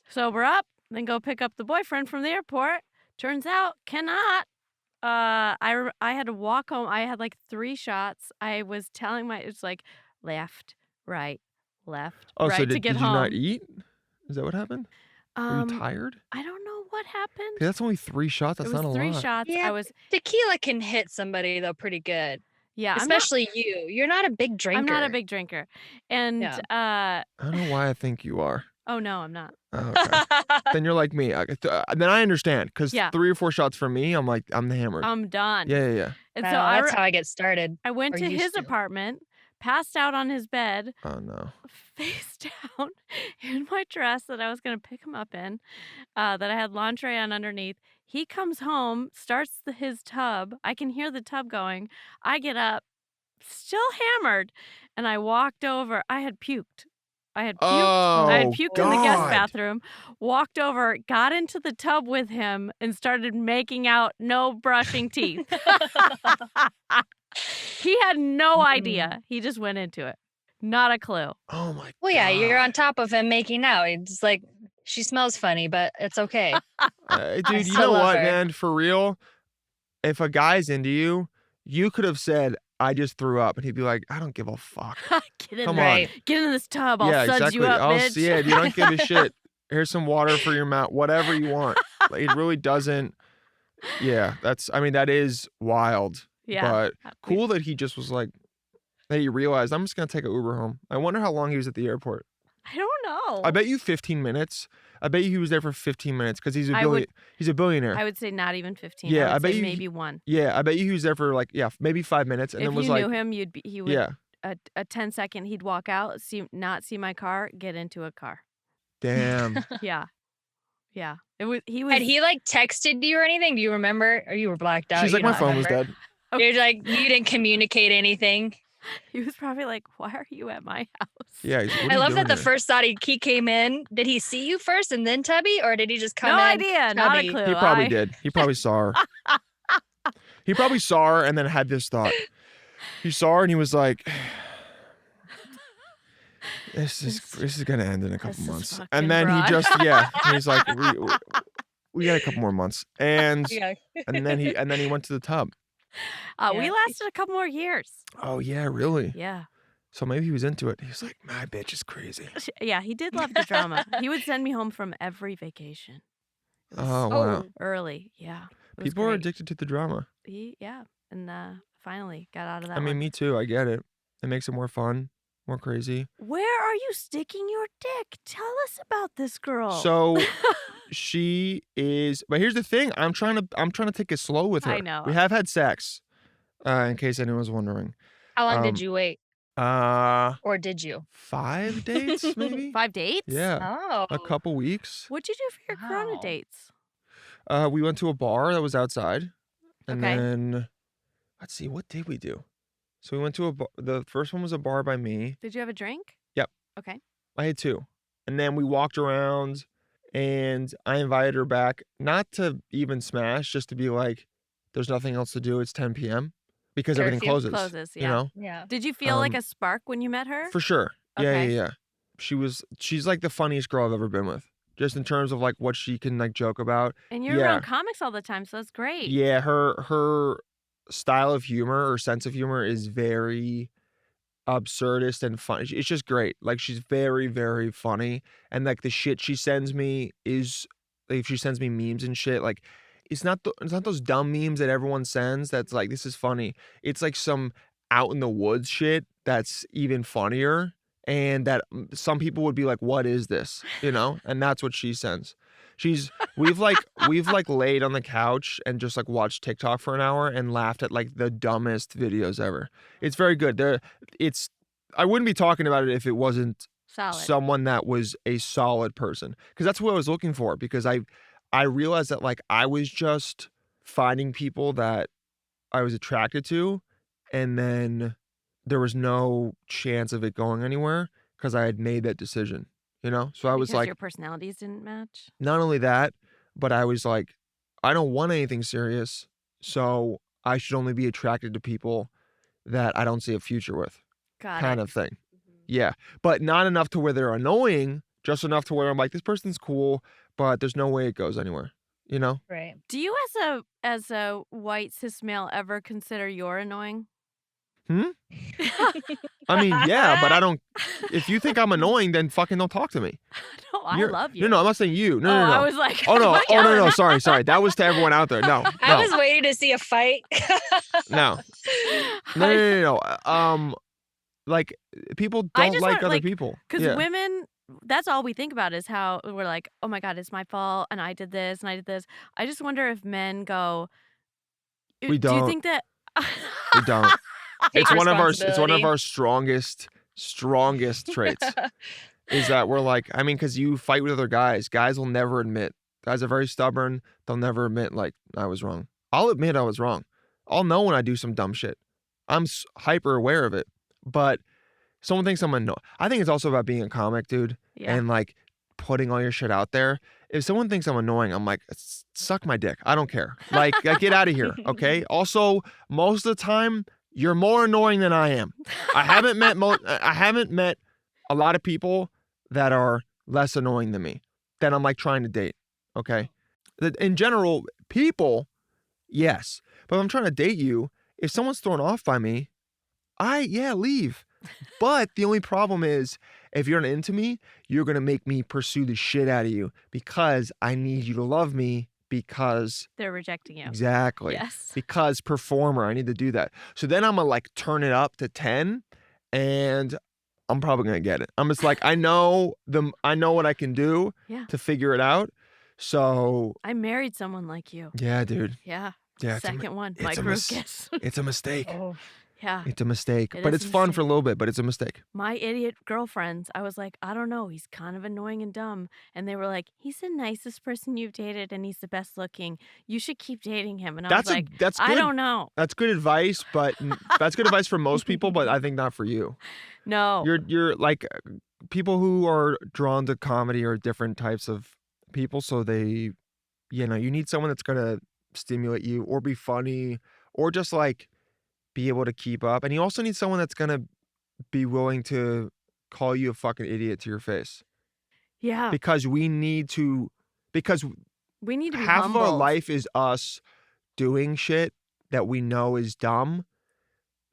sober up, then go pick up the boyfriend from the airport. Turns out, cannot. I had to walk home. I had like 3 shots. I was telling it's like left, right, Oh, right so to did get you home. not eat? Is that what happened? Were you Um, tired? I don't know what happened. 'Cause that's only 3 shots, It that's was not a 3 lot. shots. Yeah, tequila can hit somebody though pretty good, Yeah, especially you. You're not a big I'm not a drinker. big drinker. And, Yeah. I don't know why I think you are. oh, no, I'm not. Oh, okay. Then you're like me. Then I understand, 'cause Yeah. 3 or 4 shots for me, I'm like, I'm hammered. I'm done. Yeah, yeah, yeah. And so No, that's how I get started, I went or to used his to. apartment, passed out on his bed, Oh, no. face down in my dress that I was gonna pick him up in, that I had lingerie on underneath. He comes home, starts his tub. I can hear the tub going. I get up, still hammered, and I walked over. I had puked. I had Oh, puked in the guest God. bathroom, walked over, got into the tub with him, and started making out, no brushing teeth. He had no idea. He just went into it. Not a clue. Oh my Well, yeah, you're on God. top of him making out. It's like, she smells funny, but it's okay. I Dude, you still know love what, her. man? For real, if a guy's into you, you could have said, "I just threw up," and he'd be like, "I don't give a fuck. Get in Come there. on." Right. Get in this tub. I'll Yeah, suds exactly. you up, bitch. Yeah, you don't give a shit. Here's some water for your mouth, whatever you want. Like, it really doesn't. Yeah, I mean, that is wild. Yeah. But cool that he just was like, that he realized, I'm just gonna take an Uber home. I wonder how long he was at the airport. I don't know. I bet you 15 minutes. I bet you he was there for 15 minutes because he's I would- a billionaire. I would say not even 15. Yeah, I I would bet say you- maybe 1. Yeah, I bet you he was there for like, maybe 5 minutes, and If then was you like, knew him, he would yeah, a 10-second he'd walk out, not see my car, get into a car. damn. Yeah. Yeah. He was Had he like texted you or anything? Do you remember? Or you were blacked out? She's like, you my don't phone was remember? dead. You're like, you didn't communicate anything. he was probably like, "Why are you at my house?" Yeah, he's like, what I are you love doing that the here? first thought he came in. Did he see you first and then Tubby, or did he just come No in? idea. Not a Tubby? clue. He probably did. He probably saw her. He probably saw her and then had this thought. He saw her and he was like, this is gonna end in a couple This is months. fucking And then he broad. just he's like, we got a couple more months. And Yeah. and then he went to the tub. We Yeah. lasted a couple more years. Oh yeah, really? Yeah. So maybe he was into it. He was like, my bitch is crazy. Yeah, he did love the drama. He would send me home from every vacation. It was Oh wow. early. Yeah. It was People are great. addicted to the drama. Yeah. And finally got out of that I mean, one. me too. I get it. It makes it more fun, more crazy. Where are you sticking your dick? Tell us about this girl. So she is, but here's the thing. I'm trying to take it slow with her. I know. We have had sex, in case anyone was wondering. How long Um, did you wait? Or did you? 5 dates maybe? 5 dates? Yeah, Oh. a couple weeks. What'd you do for your Corona Wow. dates? We went to a bar that was outside, and Okay. then let's see, what did we do? So we went to a bar. The first one was a bar by me. Did you have a drink? Yep. Okay. I had 2. And then we walked around and I invited her back, not to even smash, just to be like, there's nothing else to do. It's 10 p.m. because everything Curfew closes. yeah. You know? Yeah. Did you feel like Um, a spark when you met her? For sure. Yeah, Okay. yeah, yeah. She's like the funniest girl I've ever been with. Just in terms of like what she can like joke about. And you're yeah. around comics all the time, so that's great. Yeah, her style of humor or sense of humor is very absurdist and funny. It's just great. Like she's very, very funny. And like the shit she sends me is like if she sends me memes and shit, like it's not those dumb memes that everyone sends that's like this is funny. It's like some out in the woods shit that's even funnier and that some people would be like, what is this? You know? And that's what she sends. We've laid on the couch and just like watched TikTok for an hour and laughed at like the dumbest videos ever. It's very good. I wouldn't be talking about it if it wasn't Solid. someone that was a solid person. Because that's what I was looking for. Because I realized that like I was just finding people that I was attracted to, and then there was no chance of it going anywhere because I had made that decision. You know? So I was Because like, your personalities didn't match. not only that, but I was like, I don't want anything serious, so I should only be attracted to people that I don't see a future with, Got kind it. of thing. Yeah, but not enough to where they're annoying, just enough to where I'm like, this person's cool, but there's no way it goes anywhere, you know? Right. Do you as a white cis male ever consider you're annoying? Hmm? I mean, yeah, but I don't if you think I'm annoying, then fucking don't talk to me. No, I You're love no, you. I'm not saying you. No, Oh, no, I no. was like, Oh, no. quit Oh, no, yelling. no. Sorry. That was to everyone out there. No, I no, was waiting to see a fight. no. No, no, I no, no, no. Like, people I don't just like want other like, people. because Yeah. women, that's all we think about is how we're like, "Oh my god, it's my fault, and I did this, and I did this." I just wonder if men go, We Do you don't. think that" We don't. Take It's one of responsibility. our strongest traits is that we're like, I mean, because you fight with other guys. Guys will never admit. Guys are very stubborn. They'll never admit, like, I was wrong. I'll admit I was wrong. I'll know when I do some dumb shit. I'm hyper aware of it. But someone thinks I'm annoying. I think it's also about being a comic, dude, Yeah. and like putting all your shit out there. If someone thinks I'm annoying, I'm like, suck my dick. I don't care. Like, get out of here, okay? Also, most of the time, you're more annoying than I am. I haven't met a lot of people that are less annoying than me that I'm like trying to date, okay? In general, people, yes. But if I'm trying to date you, if someone's thrown off by me, leave. But the only problem is if you're not into me, you're going to make me pursue the shit out of you because I need you to love me because They're rejecting you. exactly. Yes. Because performer, I need to do that. So then I'm going to like turn it up to 10 and I'm probably going to get it. I'm just like I know what I can do Yeah. to figure it out. So I married someone like you. yeah, dude. Yeah. Yeah, Second one, it's my a group kiss. it's a mistake. Oh, Yeah. It's a mistake, It but is it's a fun mistake. for a little bit, but it's a mistake. My idiot girlfriends, I was like, I don't know, he's kind of annoying and dumb. And they were like, he's the nicest person you've dated and he's the best looking. You should keep dating him. And I was like, That's I good. don't know. That's good advice, but that's good advice for most people, but I think not for you. No. You're like people who are drawn to comedy are different types of people, so they you need someone that's going to stimulate you or be funny or just like be able to keep up. And you also need someone that's going to be willing to call you a fucking idiot to your face. Yeah. Because because We need to be half of our humbled. life is us doing shit that we know is dumb,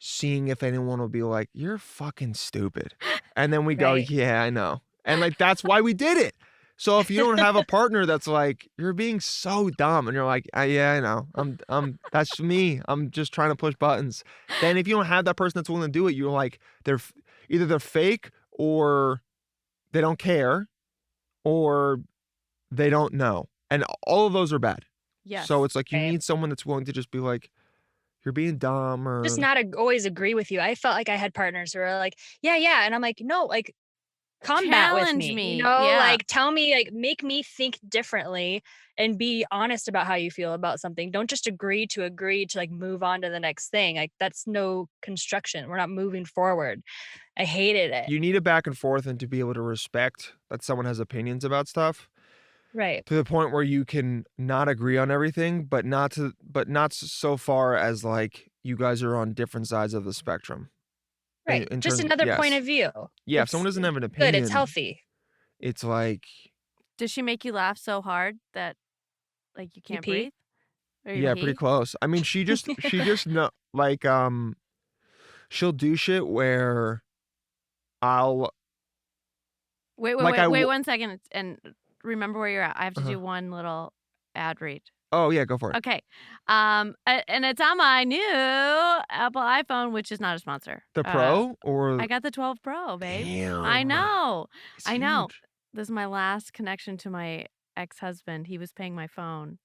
seeing if anyone will be like, you're fucking stupid. And then we go, Right. yeah, I know. And like, that's why we did it. So if you don't have a partner that's like, you're being so dumb and you're like, yeah, I know. That's me. I'm just trying to push buttons. Then if you don't have that person that's willing to do it, you're like, either they're fake or they don't care or they don't know. And all of those are bad. Yes. So it's like you Right. need someone that's willing to just be like, you're being dumb or Just not always agree with you. I felt like I had partners who were like, yeah. And I'm like, no, like, combat with Challenge me. me. You know, Yeah. like, tell me, like, make me think differently and be honest about how you feel about something. Don't just agree to like move on to the next thing. Like, that's no construction. We're not moving forward. I hated it. you need a back and forth and to be able to respect that someone has opinions about stuff Right. to the point where you can not agree on everything, but not so far as like you guys are on different sides of the spectrum. Right. In Just terms another point yes. of view. Yeah, if It's someone doesn't have an good. opinion, It's healthy. it's like Does she make you laugh so hard that like you can't pee? breathe? Or you yeah, pee? pretty close. I mean, she just know like she'll do shit where I'll Wait, like wait 1 second and remember where you're at. I have to Uh-huh. do one little ad read. Oh yeah, go for it. Okay. And it's on my new Apple iPhone, which is not a sponsor. The Pro or I got the 12 Pro, babe. damn. I know. It's I know. huge. This is my last connection to my ex-husband. He was paying my phone,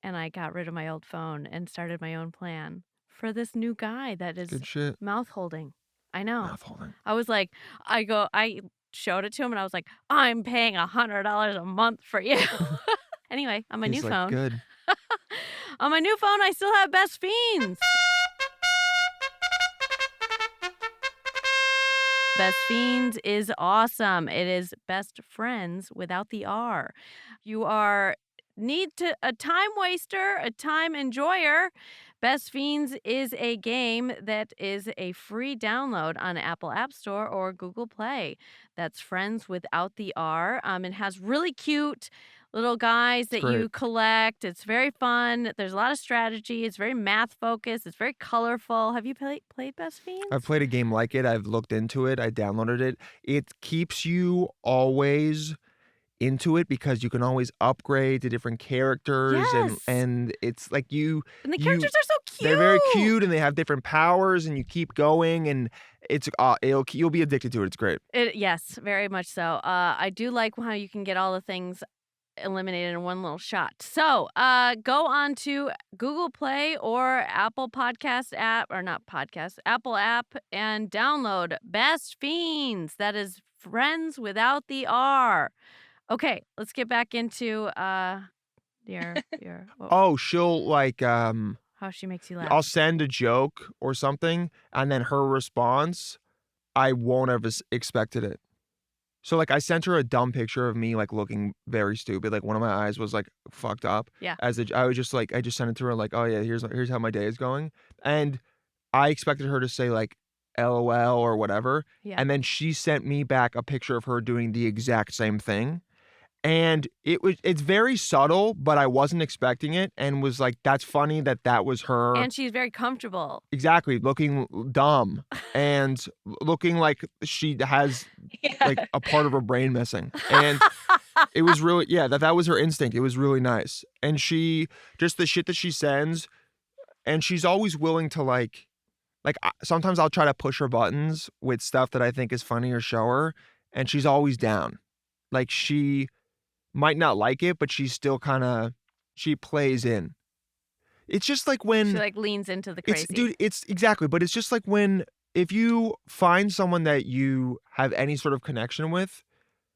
and I got rid of my old phone and started my own plan for this new guy that is Good shit. mouth holding. I know. Mouth holding. I was like, I showed it to him and I was like, I'm paying $100 a month for you. Anyway, on my He's new like, phone. good. On my new phone, I still have Best Fiends. Best Fiends is awesome. It is best friends without the R. You need a time waster, a time enjoyer. Best Fiends is a game that is a free download on Apple App Store or Google Play. That's friends without the R. It has really cute little guys that great. you collect. It's very fun. There's a lot of strategy. It's very math focused. It's very colorful. Have you played Best I've Fiends? played a game like it. I've looked into it. I downloaded it. It keeps you always into it because you can always upgrade to different characters Yes. and it's like And the you characters are so they're very cute. cute and they have different powers and you keep going and it's you'll be addicted to it. It's great. Yes, very much so. I do like how you can get all the things eliminated in one little shot. So, go on to Google Play or Apple Podcast app, or not podcast, Apple app, and download Best Fiends. That is friends without the R. Okay, let's get back into your Oh, she'll like how she makes you I'll laugh. send a joke or something and then her response I won't have expected it. So, like, I sent her a dumb picture of me, like, looking very stupid, like, one of my eyes was, like, fucked up, Yeah. I was just, like I just sent it to her, like, "Oh, yeah, here's how my day is going," and I expected her to say, like, LOL or whatever, Yeah. and then she sent me back a picture of her doing the exact same thing, and it's very subtle, but I wasn't expecting it and was like, "That's funny that that was her." And she's very comfortable. Exactly, looking dumb and looking like she has like Yeah. a part of her brain missing. And it was really yeah, that was her instinct. It was really nice. And she just the shit that she sends and she's always willing to sometimes I'll try to push her buttons with stuff that I think is funny or show her and she's always down. Like she might not like it, but she's still kind of she plays in. It's just like She when like leans into the it's crazy. dude, it's exactly, but it's just like when if you find someone that you have any sort of connection with,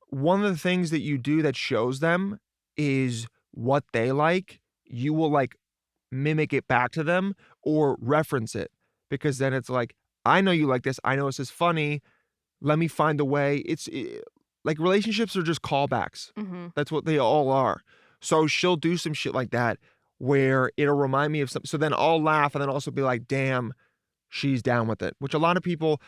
one of the things that you do that shows them is what they like. You will like mimic it back to them or reference it because then it's like, I know you like this. I know this is funny. Let me find a way. Like relationships are just callbacks. Mm-hmm. That's what they all are. So she'll do some shit like that where it'll remind me of something. So then I'll laugh and then also be like, damn, she's down with it, which a lot of people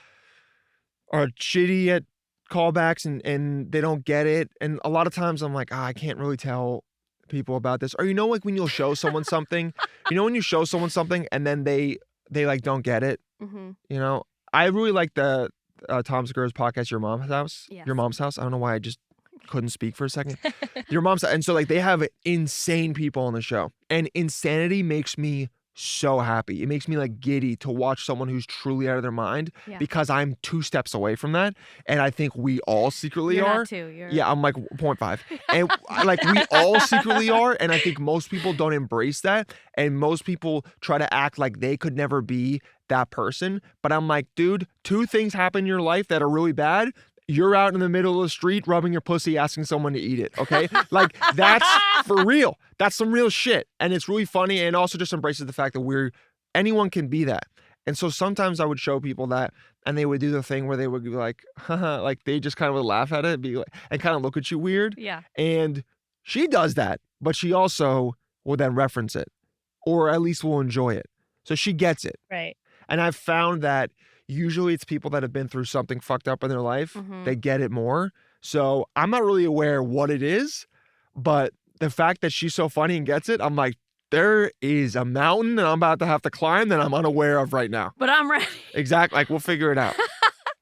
are shitty at callbacks and they don't get it. And a lot of times I'm like, I can't really tell people about this. Or like when you'll show someone something, when you show someone something and then they like don't get it, Mm-hmm. I really like the Tom Segura's podcast, Your Mom's House. Yes. Your Mom's House. I don't know why I just couldn't speak for a second. Your Mom's and so like they have insane people on the show. And insanity makes me so happy. It makes me like giddy to watch someone who's truly out of their mind Yeah. because I'm 2 steps away from that. And I think we all secretly You're are. not too. Yeah, I'm like 0.5. And like we all secretly are. And I think most people don't embrace that. And most people try to act like they could never be that person. But I'm like, dude, 2 things happen in your life that are really bad. You're out in the middle of the street rubbing your pussy, asking someone to eat it. Okay. Like that's for real. That's some real shit. And it's really funny. And also just embraces the fact that anyone can be that. And so sometimes I would show people that and they would do the thing where they would be like, haha, like they just kind of would laugh at it and kind of look at you weird. Yeah. And she does that, but she also will then reference it or at least will enjoy it. So she gets it. Right. And I've found that usually it's people that have been through something fucked up in their life. Mhm. They get it more. So I'm not really aware what it is, but the fact that she's so funny and gets it, I'm like, there is a mountain that I'm about to have to climb that I'm unaware of right now. But I'm ready. Exactly. Like we'll figure it out.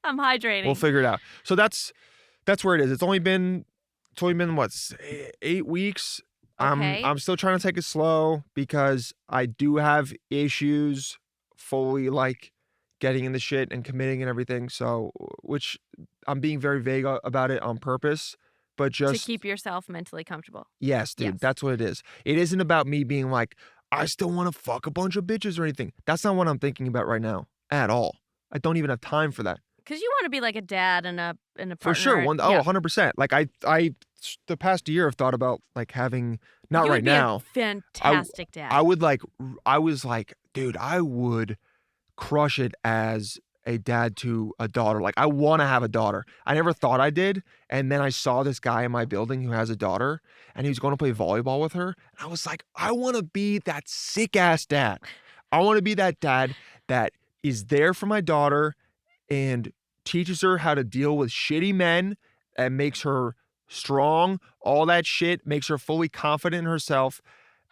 I'm hydrating. We'll figure it out. So that's where it is. It's only been what 8 weeks. Okay. I'm still trying to take it slow because I do have issues fully like getting in the shit and committing and everything. So, which I'm being very vague about it on purpose, but to just keep yourself mentally comfortable. yes, dude, Yes. that's what it is. It isn't about me being like, I still want to fuck a bunch of bitches or anything. That's not what I'm thinking about right now at all. I don't even have time for that. Because you want to be like a dad and a partner. For sure. Yeah. 100%. Like I the past year have thought about like having not You would right be now. a fantastic dad. I was like, dude, I would crush it as a dad to a daughter. Like I want to have a daughter. I never thought I did. And then I saw this guy in my building who has a daughter and he was going to play volleyball with her. And I was like, I want to be that sick ass dad. I want to be that dad that is there for my daughter and teaches her how to deal with shitty men and makes her strong, all that shit makes her fully confident in herself,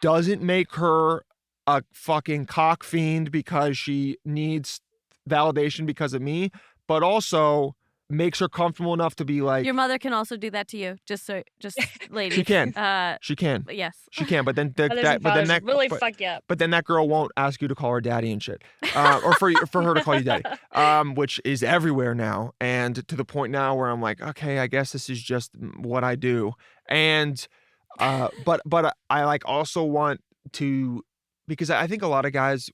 doesn't make her a fucking cock fiend because she needs validation because of me, but also makes her comfortable enough to be Your like, mother can also do that to you, just she ladies. can. She can. Yes. She can, but then Mothers and fathers that really fuck you up. but then that girl won't ask you to call her daddy and shit, or for her to call you daddy, which is everywhere now, and to the point now where I'm like, okay, I guess this is just what I do, and but I like also want to, because I think a lot of guys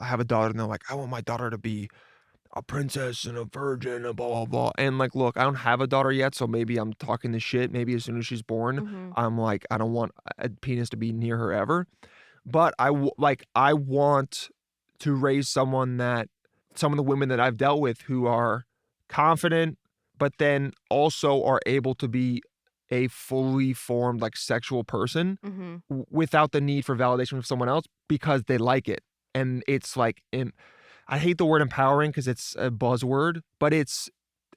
have a daughter and they're like, I want my daughter to be a princess and a virgin and blah blah blah. And like, look, I don't have a daughter yet, so maybe I'm talking this shit. Maybe as soon as she's born, Mhm. I'm like, I don't want a penis to be near her ever. But I want to raise someone that some of the women that I've dealt with who are confident, but then also are able to be a fully formed like sexual person Mhm. without the need for validation from someone else because they like it. And it's like, I hate the word empowering because it's a buzzword, but it's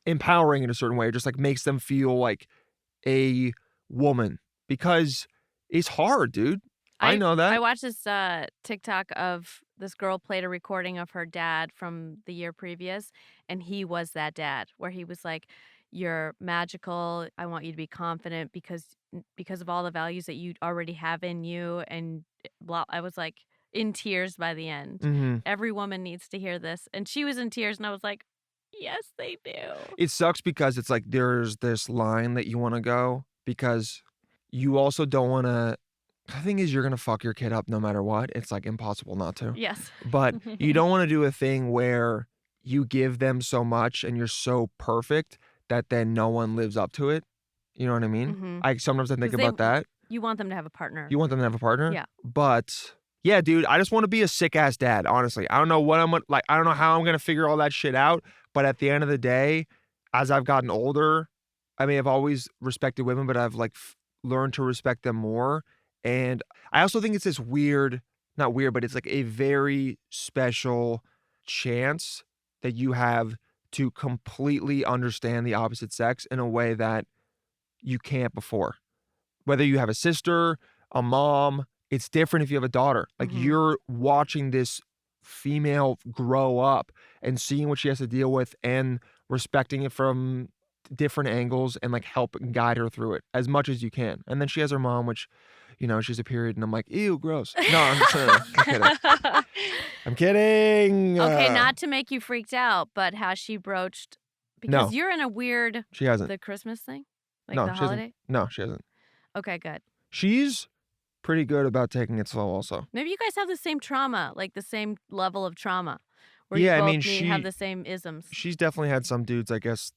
empowering in a certain way. It just like makes them feel like a woman because it's hard, dude. I know I that. watched this TikTok of this girl played a recording of her dad from the year previous, and he was that dad where he was like, "You're magical. I want you to be confident because of all the values that you already have in you." And blah. I was like in tears by the end. Mhm. Every woman needs to hear this, and she was in tears, and I was like, "Yes, they do." It sucks because it's like there's this line that you wanna go because you also don't wanna, the thing is you're gonna fuck your kid up no matter what. It's like impossible not to. Yes. But you don't wanna do a thing where you give them so much and you're so perfect that then no one lives up to it. You know what I mean? Mhm. Sometimes I think 'Cause they about that. you want them to have a partner. You want them to have a partner? Yeah. But yeah, dude, I just wanna be a sick ass dad, honestly. I don't know what I'm gonna like, I don't know how I'm gonna figure all that shit out, but at the end of the day, as I've gotten older, I mean, I've always respected women, but I've like learned to respect them more. And I also think it's this weird, not weird, but it's like a very special chance that you have to completely understand the opposite sex in a way that you can't before. Whether you have a sister, a mom, it's different if you have a daughter. Like, Mhm. you're watching this female grow up and seeing what she has to deal with and respecting it from different angles and like help guide her through it as much as you can. And then she has her mom, which, she's a period, and I'm like, ew, gross. No, I'm just I'm kidding. I'm kidding. Okay, not to make you freaked out, but has she broached because No, you're in a weird she hasn't. the Christmas thing? Like No, the she hasn't. holiday? No, she hasn't. Okay, good. She's pretty good about taking it slow also. Maybe you guys have the same trauma, like the same level of trauma where you Yeah, I both mean, have the same isms. she's definitely had some dudes, I guess,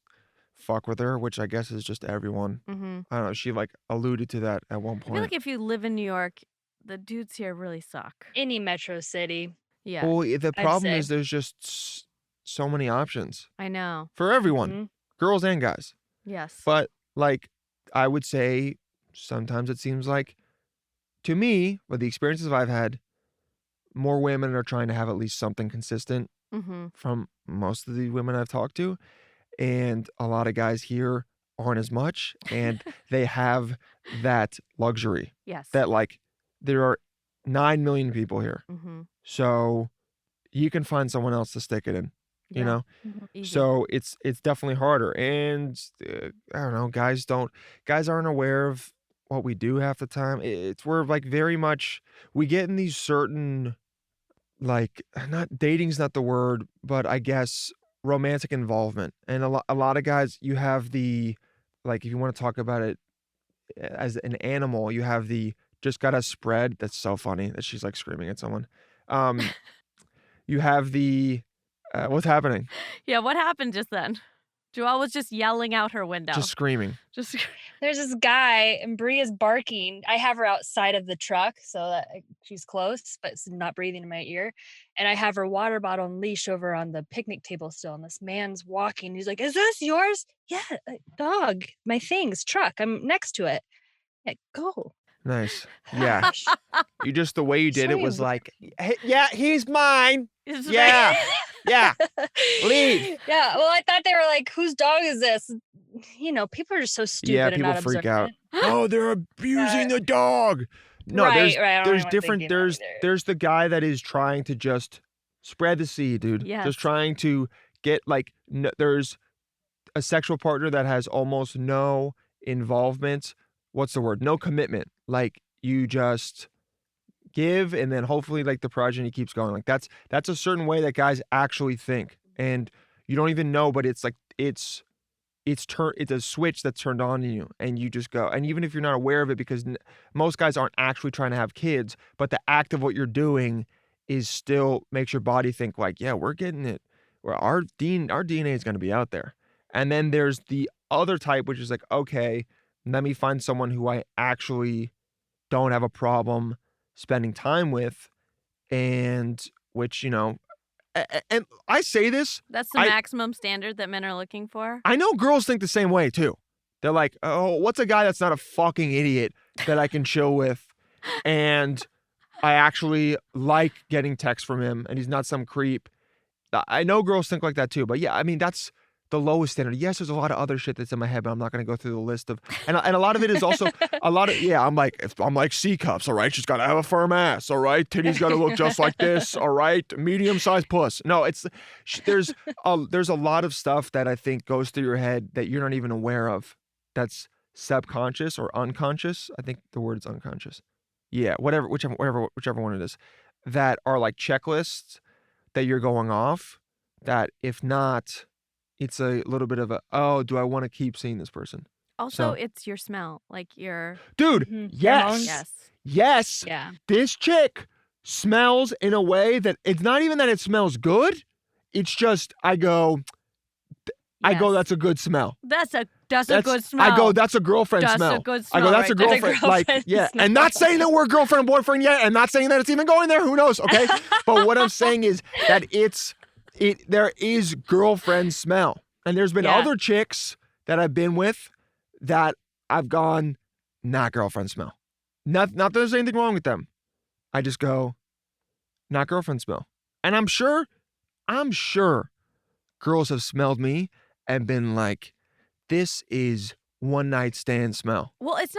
fuck with her, which I guess is just everyone. Mhm. I don't know. She like alluded to that at one I feel like point. if you live in New York, the dudes here really suck. Any metro city, Yeah, Well, the I'd problem say. is there's just so many options I know. for everyone, Mhm. girls and guys. Yes. But like, I would say sometimes it seems like, to me, with the experiences I've had, more women are trying to have at least something consistent Mhm. from most of the women I've talked to. And a lot of guys here aren't as much, and they have that luxury Yes. that like there are 9 million people here. Mhm. So you can find someone else to stick it in, you Yeah. know? Mhm. Easy. So it's definitely harder. And I don't know, guys aren't aware of what we do half the time. We're like very much, we get in these certain, like, not dating's not the word, but I guess romantic involvement. And a lot of guys, you have the, like, if you want to talk about it as an animal, you have the just gotta spread. That's so funny that she's like screaming at someone. Um, you have the what's happening? Yeah, what happened just then? Joelle was just yelling out her window. Just screaming. Just There's this guy, and Bree is barking. I have her outside of the truck so that she's close, but it's not breathing in my ear. And I have her water bottle and leash over on the picnic table still. And this man's walking. He's like, "Is this yours?" "Yeah, dog, my things, truck. I'm next to it." Yeah, go. Nice. Yeah. Gosh. You just the way you did So it you was weird. like, "Hey, yeah, he's mine. It's Yeah. Yeah. Leave." Yeah, well, I thought they were like, "Whose dog is this?" You know, people are just so Yeah, stupid and people not freak out. observant. "Oh, they're abusing Yeah. the dog." No, Right, right. I don't there's even different thinking that either. there's the guy that is trying to just spread the seed, dude. Yes. Just trying to get like there's a sexual partner that has almost no involvement. What's the word? No commitment. Like you just give and then hopefully like the progeny keeps going. Like that's a certain way that guys actually think. And you don't even know, but it's like it's a switch that's turned on in you and you just go. And even if you're not aware of it, because most guys aren't actually trying to have kids, but the act of what you're doing is still makes your body think like, yeah, we're getting it. Well, our DNA is going to be out there. And then there's the other type, which is like, okay, let me find someone who I actually don't have a problem spending time with, and which, and I say this, That's the I maximum standard that men are looking for. I know girls think the same way too. They're like, "Oh, what's a guy that's not a fucking idiot that I can chill with, and I actually like getting texts from him, and he's not some creep." I know girls think like that too, but yeah, I mean that's the lowest standard. Yes, there's a lot of other shit that's in my head, but I'm not going to go through the list of, and a lot of it is also a lot of, yeah, I'm like C cups, all right. She's got to have a firm ass, all right. Titties got to look just like this, all right. Medium sized puss. No, there's a lot of stuff that I think goes through your head that you're not even aware of. That's subconscious or unconscious. I think the word is unconscious. Yeah, whichever one it is, that are like checklists that you're going off. That if not, it's a little bit of a, oh, do I want to keep seeing this person? Also, So, it's your smell. Like your dude, Mhm. yes, yes. yes, Yeah. this chick smells in a way that it's not even that it smells good. It's just I go, Yes. that's a good smell. That's a good smell. I go, that's a girlfriend That's smell. a good I go, smell that's right a there. girlfriend. Like, yeah, and not saying that we're girlfriend and boyfriend yet, and not saying that it's even going there. Who knows? Okay, but what I'm saying is that there is girlfriend smell, and there's been Yeah. other chicks that I've been with that I've gone, not girlfriend smell. Not that there's anything wrong with them. I just go, not girlfriend smell, and I'm sure girls have smelled me and been like, this is one night stand smell. Well, it's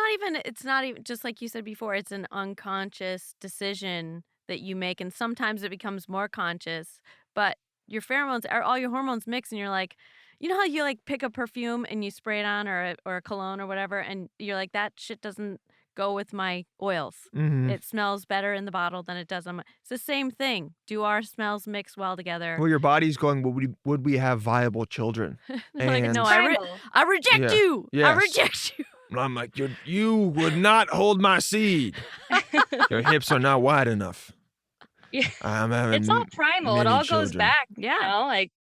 not even just like you said before, it's an unconscious decision that you make, and sometimes it becomes more conscious, but your pheromones are all your hormones mix, and you're like, you know how you like pick a perfume and you spray it on or a cologne or whatever, and you're like, that shit doesn't go with my oils. Mm-hmm. It smells better in the bottle than it does on my. It's the same thing. Do our smells mix well together? Well, your body's going, would we have viable children? Like, And no, Primal. I reject Yeah. you. I Yes. reject you. And I'm like, you would not hold my seed. Your hips are not wide enough. Yeah. I'm having It's all primal. It many all goes children. back. Yeah. You know, like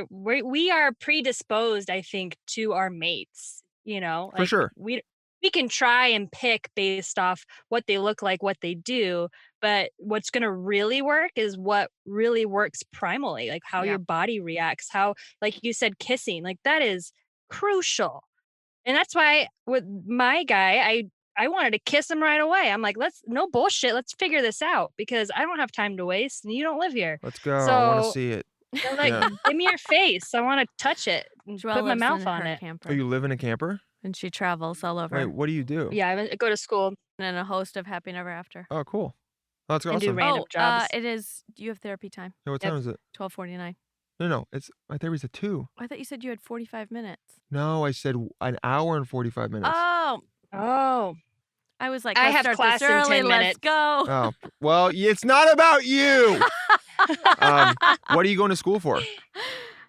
we are predisposed, I think, to our mates. You know, For like sure. we can try and pick based off what they look like, what they do, but what's going to really work is what really works primally, like how Yeah. your body reacts, how, like you said, kissing, like that is crucial. And that's why with my guy, I wanted to kiss him right away. I'm like, no bullshit. Let's figure this out because I don't have time to waste and you don't live here. Let's go. I want to So see it. they're like, Yeah. give me your face. I want to touch it and Joelle put my lives mouth in on her it. camper, Oh, you live in a camper? and she travels all over. Wait, what do you do? Yeah, I go to school And a host of Happy Never After. Oh, cool. Oh, that's and do awesome. random jobs. It is. Do you have therapy time? Yeah, what Yep. time is it? 12:49. No, it's my therapy's at 2. I thought you said you had 45 minutes. No, I said an hour and 45 minutes. Oh, Oh, I was like, I let's have start class this in early. 10 Let's minutes. go. Oh, well, it's not about you. What are you going to school for?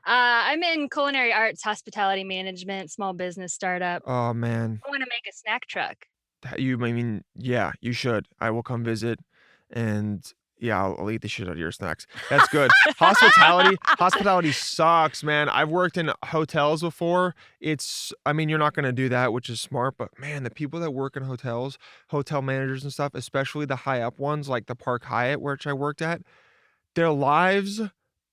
I'm in culinary arts, hospitality management, small business startup. Oh, man. I want to make a snack truck. I mean, yeah, you should. I will come visit, and yeah, I'll eat the shit out of your snacks. That's good. Hospitality sucks, man. I've worked in hotels before. I mean, you're not gonna do that, which is smart, but man, the people that work in hotels, hotel managers and stuff, especially the high up ones, like the Park Hyatt, which I worked at, their lives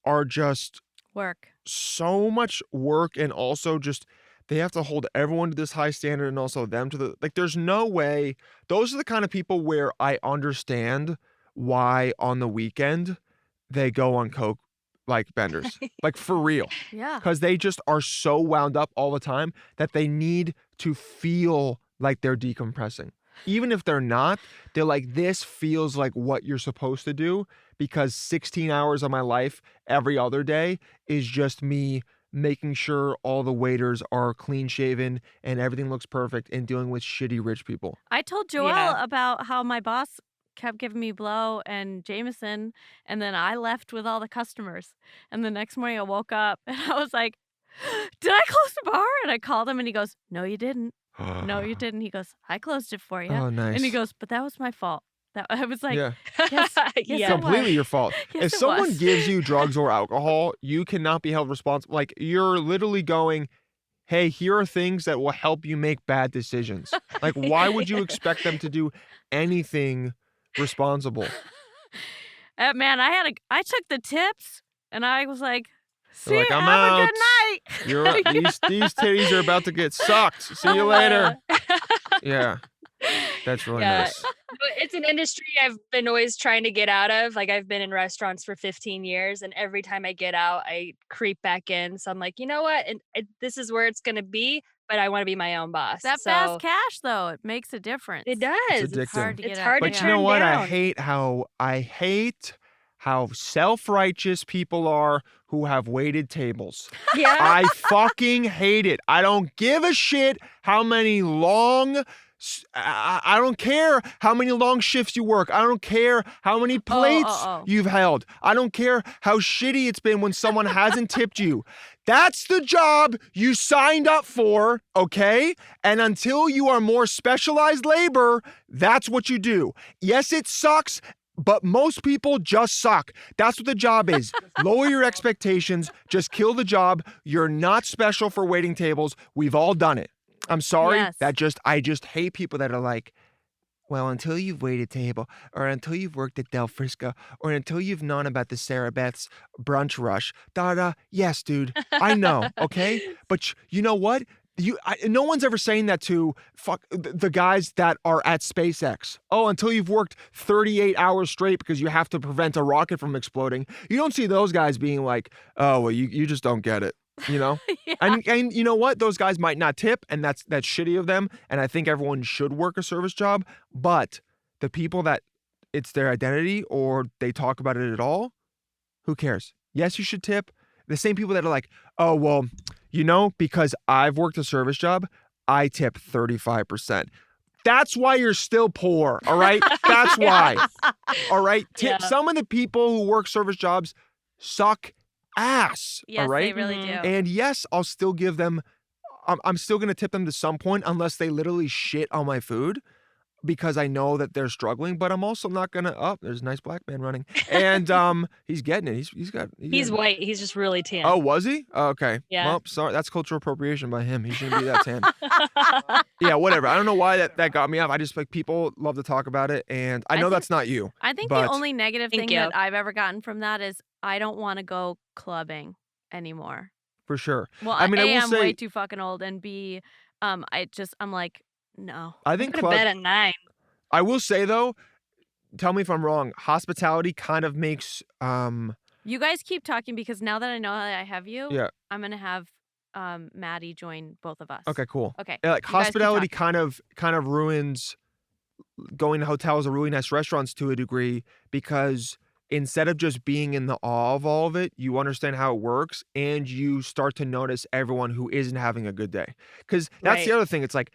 are just Work. so much work, and also just they have to hold everyone to this high standard and also them to the like, there's no way. Those are the kind of people where I understand why on the weekend they go on coke, like, benders. Like, for real. Yeah. 'Cause they just are so wound up all the time that they need to feel like they're decompressing. Even if they're not, they're like, "This feels like what you're supposed to do because 16 hours of my life every other day is just me making sure all the waiters are clean shaven and everything looks perfect and dealing with shitty rich people." I told Yeah. Joelle about how my boss kept giving me blow and Jameson, and then I left with all the customers. And the next morning I woke up and I was like, "Did I close the bar?" And I called him and he goes, "No, you didn't. No, you didn't." He goes, "I closed it for you." Oh, And he nice. goes, "But that was my fault." That I was like, Yeah. "Yes, yes, Yeah. it was. Completely your fault. Yes, If it someone was." gives you drugs or alcohol, you cannot be held responsible. Like, you're literally going, "Hey, here are things that will help you make bad decisions." Like, why would you expect them to do anything responsible? Man, I took the tips and I was like, They're "See, like, "I'm have a out. good night." You're these titties are about to get sucked. See you later." Yeah, that's really Yeah. nice. But it's an industry I've been always trying to get out of. Like, I've been in restaurants for 15 years, and every time I get out, I creep back in. So I'm like, you know what? And this is where it's gonna be, but I want to be my own boss. That fast So cash though, it makes a difference. it It's does. It's hard addicting. to get It's out. hard to But you know turn what? down. I hate how self-righteous people are who have waited tables. Yeah. I fucking hate it. I don't give a shit how many long I don't care how many long shifts you work. I don't care how many plates oh. you've held. I don't care how shitty it's been when someone hasn't tipped you. That's the job you signed up for, okay? And until you are more specialized labor, that's what you do. Yes, it sucks, but most people just suck. That's what the job is. Lower your expectations. Just kill the job. You're not special for waiting tables. We've all done it. I'm sorry. Yes. I just hate people that are like, well, until you've waited table, or until you've worked at Del Frisco, or until you've known about the Sarah Beth's brunch rush, yes, dude, I know, okay? But you know what? No one's ever saying that to the guys that are at SpaceX. Oh, until you've worked 38 hours straight because you have to prevent a rocket from exploding. You don't see those guys being like, oh, well, you just don't get it, you know? Yeah. And you know what? Those guys might not tip, and that's shitty of them. And I think everyone should work a service job. But the people that it's their identity or they talk about it at all, who cares? Yes, you should tip. The same people that are like, oh, well, you know, because I've worked a service job, I tip 35%. That's why you're still poor, all right? That's why. All right? Yeah. Some of the people who work service jobs suck ass, Yes, all right? they really do. And yes, I'll still give them, I'm still going to tip them to some point unless they literally shit on my food because I know that they're struggling, but I'm also not going to, oh, there's a nice black man running. And he's getting it. He's white. He's just really tan. Oh, was he? Oh, okay. Yeah. Well, sorry. That's cultural appropriation by him. He shouldn't be that tan. Yeah, whatever. I don't know why that got me up. I just like people love to talk about it. And I know think- that's not you. I think but the only negative Thank thing you. that I've ever gotten from that is I don't want to go clubbing anymore. For sure. Well, I mean, I A, will I'm say, way too fucking old, and B, I'm like, no. I I think go to bed at 9. I will say though, tell me if I'm wrong, hospitality kind of makes, You guys keep talking because now that I know that I have you, yeah. I'm gonna have Maddie join both of us. Okay, cool. Okay. Yeah, like You guys keep hospitality talking. kind of ruins going to hotels or really nice restaurants to a degree because instead of just being in the awe of all of it, you understand how it works and you start to notice everyone who isn't having a good day. Because that's the Right. other thing. It's like,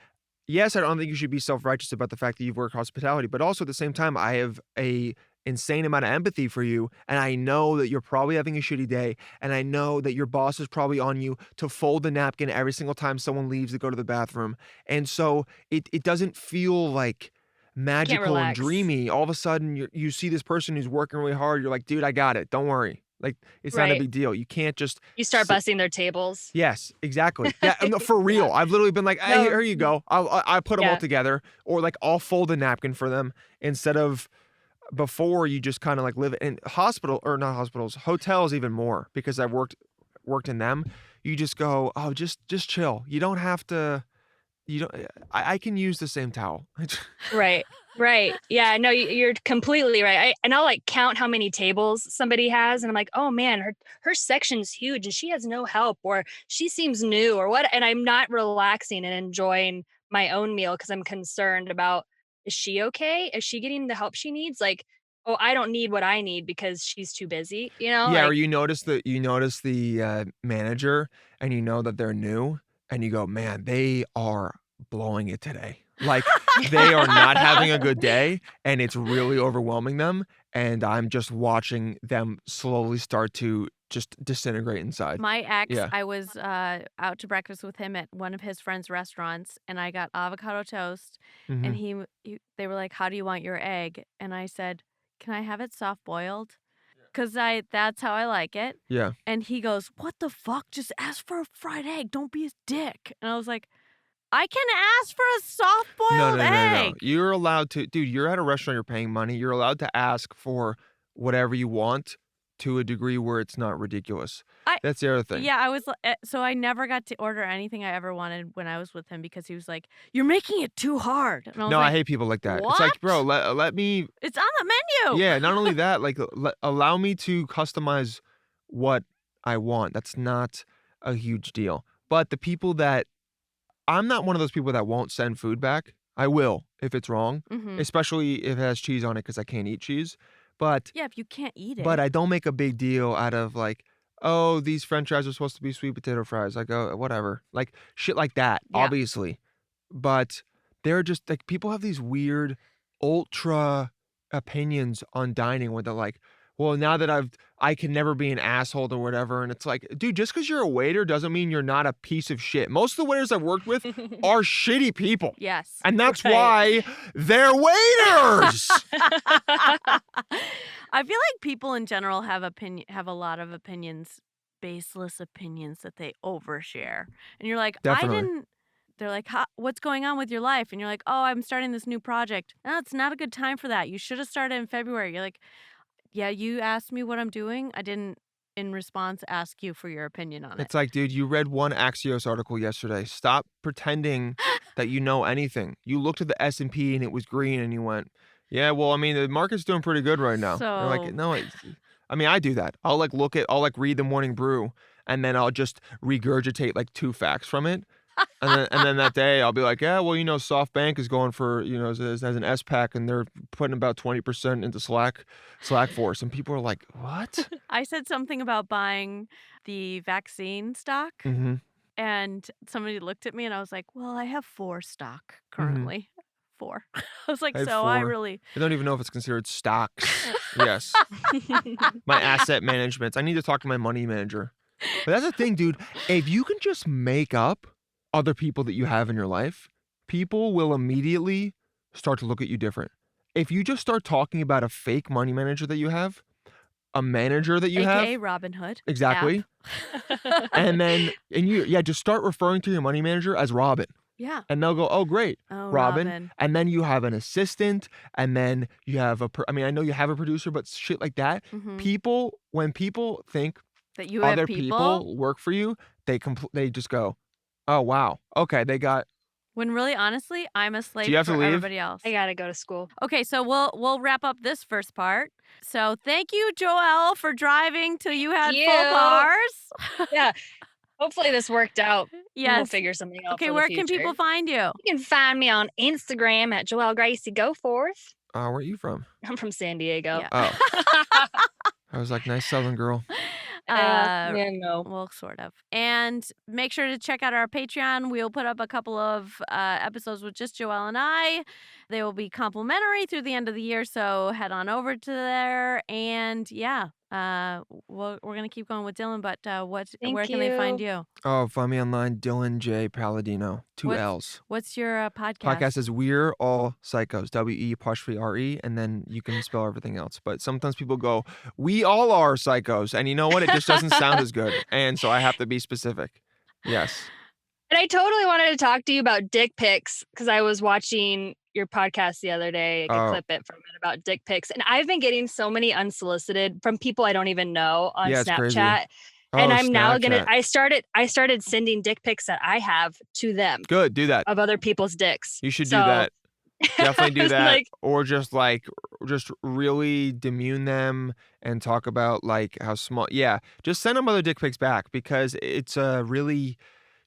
yes, I don't think you should be self-righteous about the fact that you've worked hospitality, but also at the same time, I have a insane amount of empathy for you. And I know that you're probably having a shitty day. And I know that your boss is probably on you to fold the napkin every single time someone leaves to go to the bathroom. And so it doesn't feel like magical and relax. dreamy. All of a sudden you see this person who's working really hard. You're like, dude, I got it. Don't worry. Like, it's not a Right. big deal. You can't just You start sit- busting their tables. Yes, exactly. Yeah, no, for real. I've literally been like, hey, No. here you go. I put them all Yeah. together, or like I'll fold a napkin for them instead of before you just kind of like live in not hospitals, hotels even more because I've worked in them. you just go, "Oh, just chill. You don't have to you don't I can use the same towel." Right. Right. Yeah, no, you're completely right. And I'll like count how many tables somebody has and I'm like, "Oh man, her section's huge and she has no help or she seems new or what." And I'm not relaxing and enjoying my own meal because I'm concerned about, is she okay? Is she getting the help she needs? Like, oh, I don't need what I need because she's too busy, Yeah, or like you notice the, manager and you know that they're new and you go, "Man, they are blowing it today." Like, they are not having a good day, and it's really overwhelming them, and I'm just watching them slowly start to just disintegrate inside. My ex, Yeah. I was out to breakfast with him at one of his friends' restaurants, and I got avocado toast, and Mhm. they were like, "How do you want your egg?" And I said, "Can I have it soft boiled?" Because that's how I like it. Yeah. And he goes, "What the fuck? Just ask for a fried egg. Don't be a dick." And I was like, I can ask for a soft No, boiled no, no, no. egg. You're allowed to dude, you're at a restaurant, you're paying money, you're allowed to ask for whatever you want to a degree where it's not ridiculous. I That's the other thing. Yeah, so I never got to order anything I ever wanted when I was with him because he was like, "You're making it too hard." And I was No, I like, hate people like that. It's like, "Bro, "What? let me." It's on the menu." Yeah, not only that, like, allow me to customize what I want. That's not a huge deal. But the people that I'm not one of those people that won't send food back. I will if it's wrong, Mhm. especially if it has cheese on it because I can't eat cheese. But Yeah, if you can't eat but it. I don't make a big deal out of like, "Oh, these french fries are supposed to be sweet potato fries." I go, "Whatever." Like, shit like that, Yeah. obviously. But they're just like people have these weird ultra opinions on dining where they're like, "Well, now that I can never be an asshole or whatever." And it's like, dude, just because you're a waiter doesn't mean you're not a piece of shit. Most of the waiters I've worked with are shitty people. Yes. And that's Right. why they're waiters. I feel like people in general have a lot of opinions, baseless opinions that they overshare. And you're like, "I Definitely. didn't." They're like, "What's going on with your life?" And you're like, "Oh, I'm starting this new project." "No, it's not a good time for that. You should have started in February." You're like, "Yeah, you asked me what I'm doing. I didn't, in response, ask you for your opinion on it." It's like, dude, you read one Axios article yesterday. Stop pretending that you know anything. You looked at the S&P and it was green and you went, "Yeah, well, I mean, the market's doing pretty good right now." You're like, So "No, I mean, I do that. I'll like read the morning brew and then I'll just regurgitate like 2 facts from it. And then that day I'll be like, "Yeah, well, SoftBank is going for, as an S pack and they're putting about 20% into Slack Force." And people are like, "What?" I said something about buying the vaccine stock, Mhm. and somebody looked at me and I was like, "Well, I have 4 stock Mhm. currently." 4. I was like, I have "So I 4. really." I don't even know if it's considered stocks. Yes. My asset management. I need to talk to my money manager. But that's the thing, dude. If you can just make up other people that you have in your life, people will immediately start to look at you different. If you just start talking about a fake money manager that you have, a manager that you AKA have, Robinhood app. exactly, and yeah, just start referring to your money manager as Robin. Yeah. And they'll go, "Oh, great, Oh, Robin." Robin. And then you have an assistant, and then you have I mean, I know you have a producer, but shit like that. Mhm. When people think That you have other people? people work for you, they just go, "Oh, wow. Okay, they got." When really, honestly, I'm a Do slave you have to for leave? everybody else. I gotta go to school. Okay, so we'll wrap up this first part. So thank you, Joelle, for driving till you had full You. bars. Yeah. Hopefully this worked out and we'll Yes. figure something out Okay, for the where can future. people find you? You can find me on Instagram at Joelle Gracie Goforth. Where are you from? I'm from San Diego. Yeah. Oh, I was like, "Nice Southern girl." Uh, Yeah, no. well, sort of. And make sure to check out our Patreon. We'll put up a couple of episodes with just Joelle and I. They will be complimentary through the end of the year, so head on over to there. And yeah, we're gonna keep going with Dylan. But where Thank can they find you. you? Oh, find me online, Dylan J. Palladino, 2 What's L's. what's your podcast? Podcast is We're All Psychos, WE''RE, and then you can spell everything else. But sometimes people go, "We all are psychos." And you know what? It just doesn't sound as good. And so I have to be specific. Yes. And I totally wanted to talk to you about dick pics because I was watching your podcast the other day, like a Oh, clip it from it about dick pics. And I've been getting so many unsolicited from people I don't even know on yeah, it's crazy. Snapchat. And Oh, I'm now Snapchat. I started sending dick pics that I have to them Good, do that. of other people's dicks. You should do So that. Definitely do that, like, or just really demean them and talk about, like, how small yeah, just send them other dick pics back because it's a really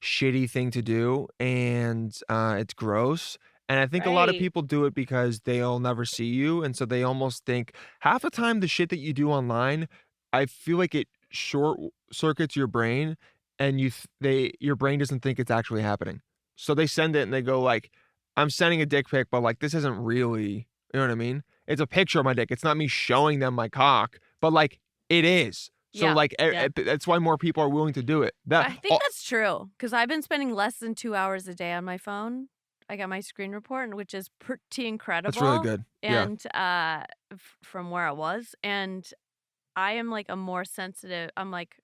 shitty thing to do, and, it's gross, and I think a lot of right, people do it because they'll never see you, and so they almost think half the time the shit that you do online, I feel like it short circuits your brain, and your brain doesn't think it's actually happening. So they send it and they go like, I'm sending a dick pic, but, like, this isn't really you know what I mean? It's a picture of my dick. It's not me showing them my cock, but, like, it is. So, Yeah, like, yeah. that's why more people are willing to do it. I think that's true because I've been spending less than 2 hours a day on my phone. I got my screen report, and which is pretty That's really incredible, good. Yeah. and, from where I was, and I am, like, a more sensitive I'm like,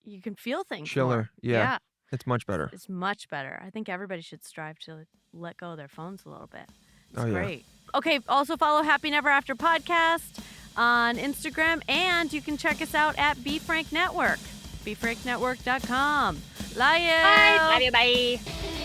you can feel things more. Chiller. Yeah. Yeah. It's much better. It's much better. I think everybody should strive to let go of their phones a little bit. It's Oh, yeah. great. Okay, also follow Happy Never After Podcast on Instagram, and you can check us out at Be Frank Network, BeFrankNetwork.com. Love you. bye, love you, bye.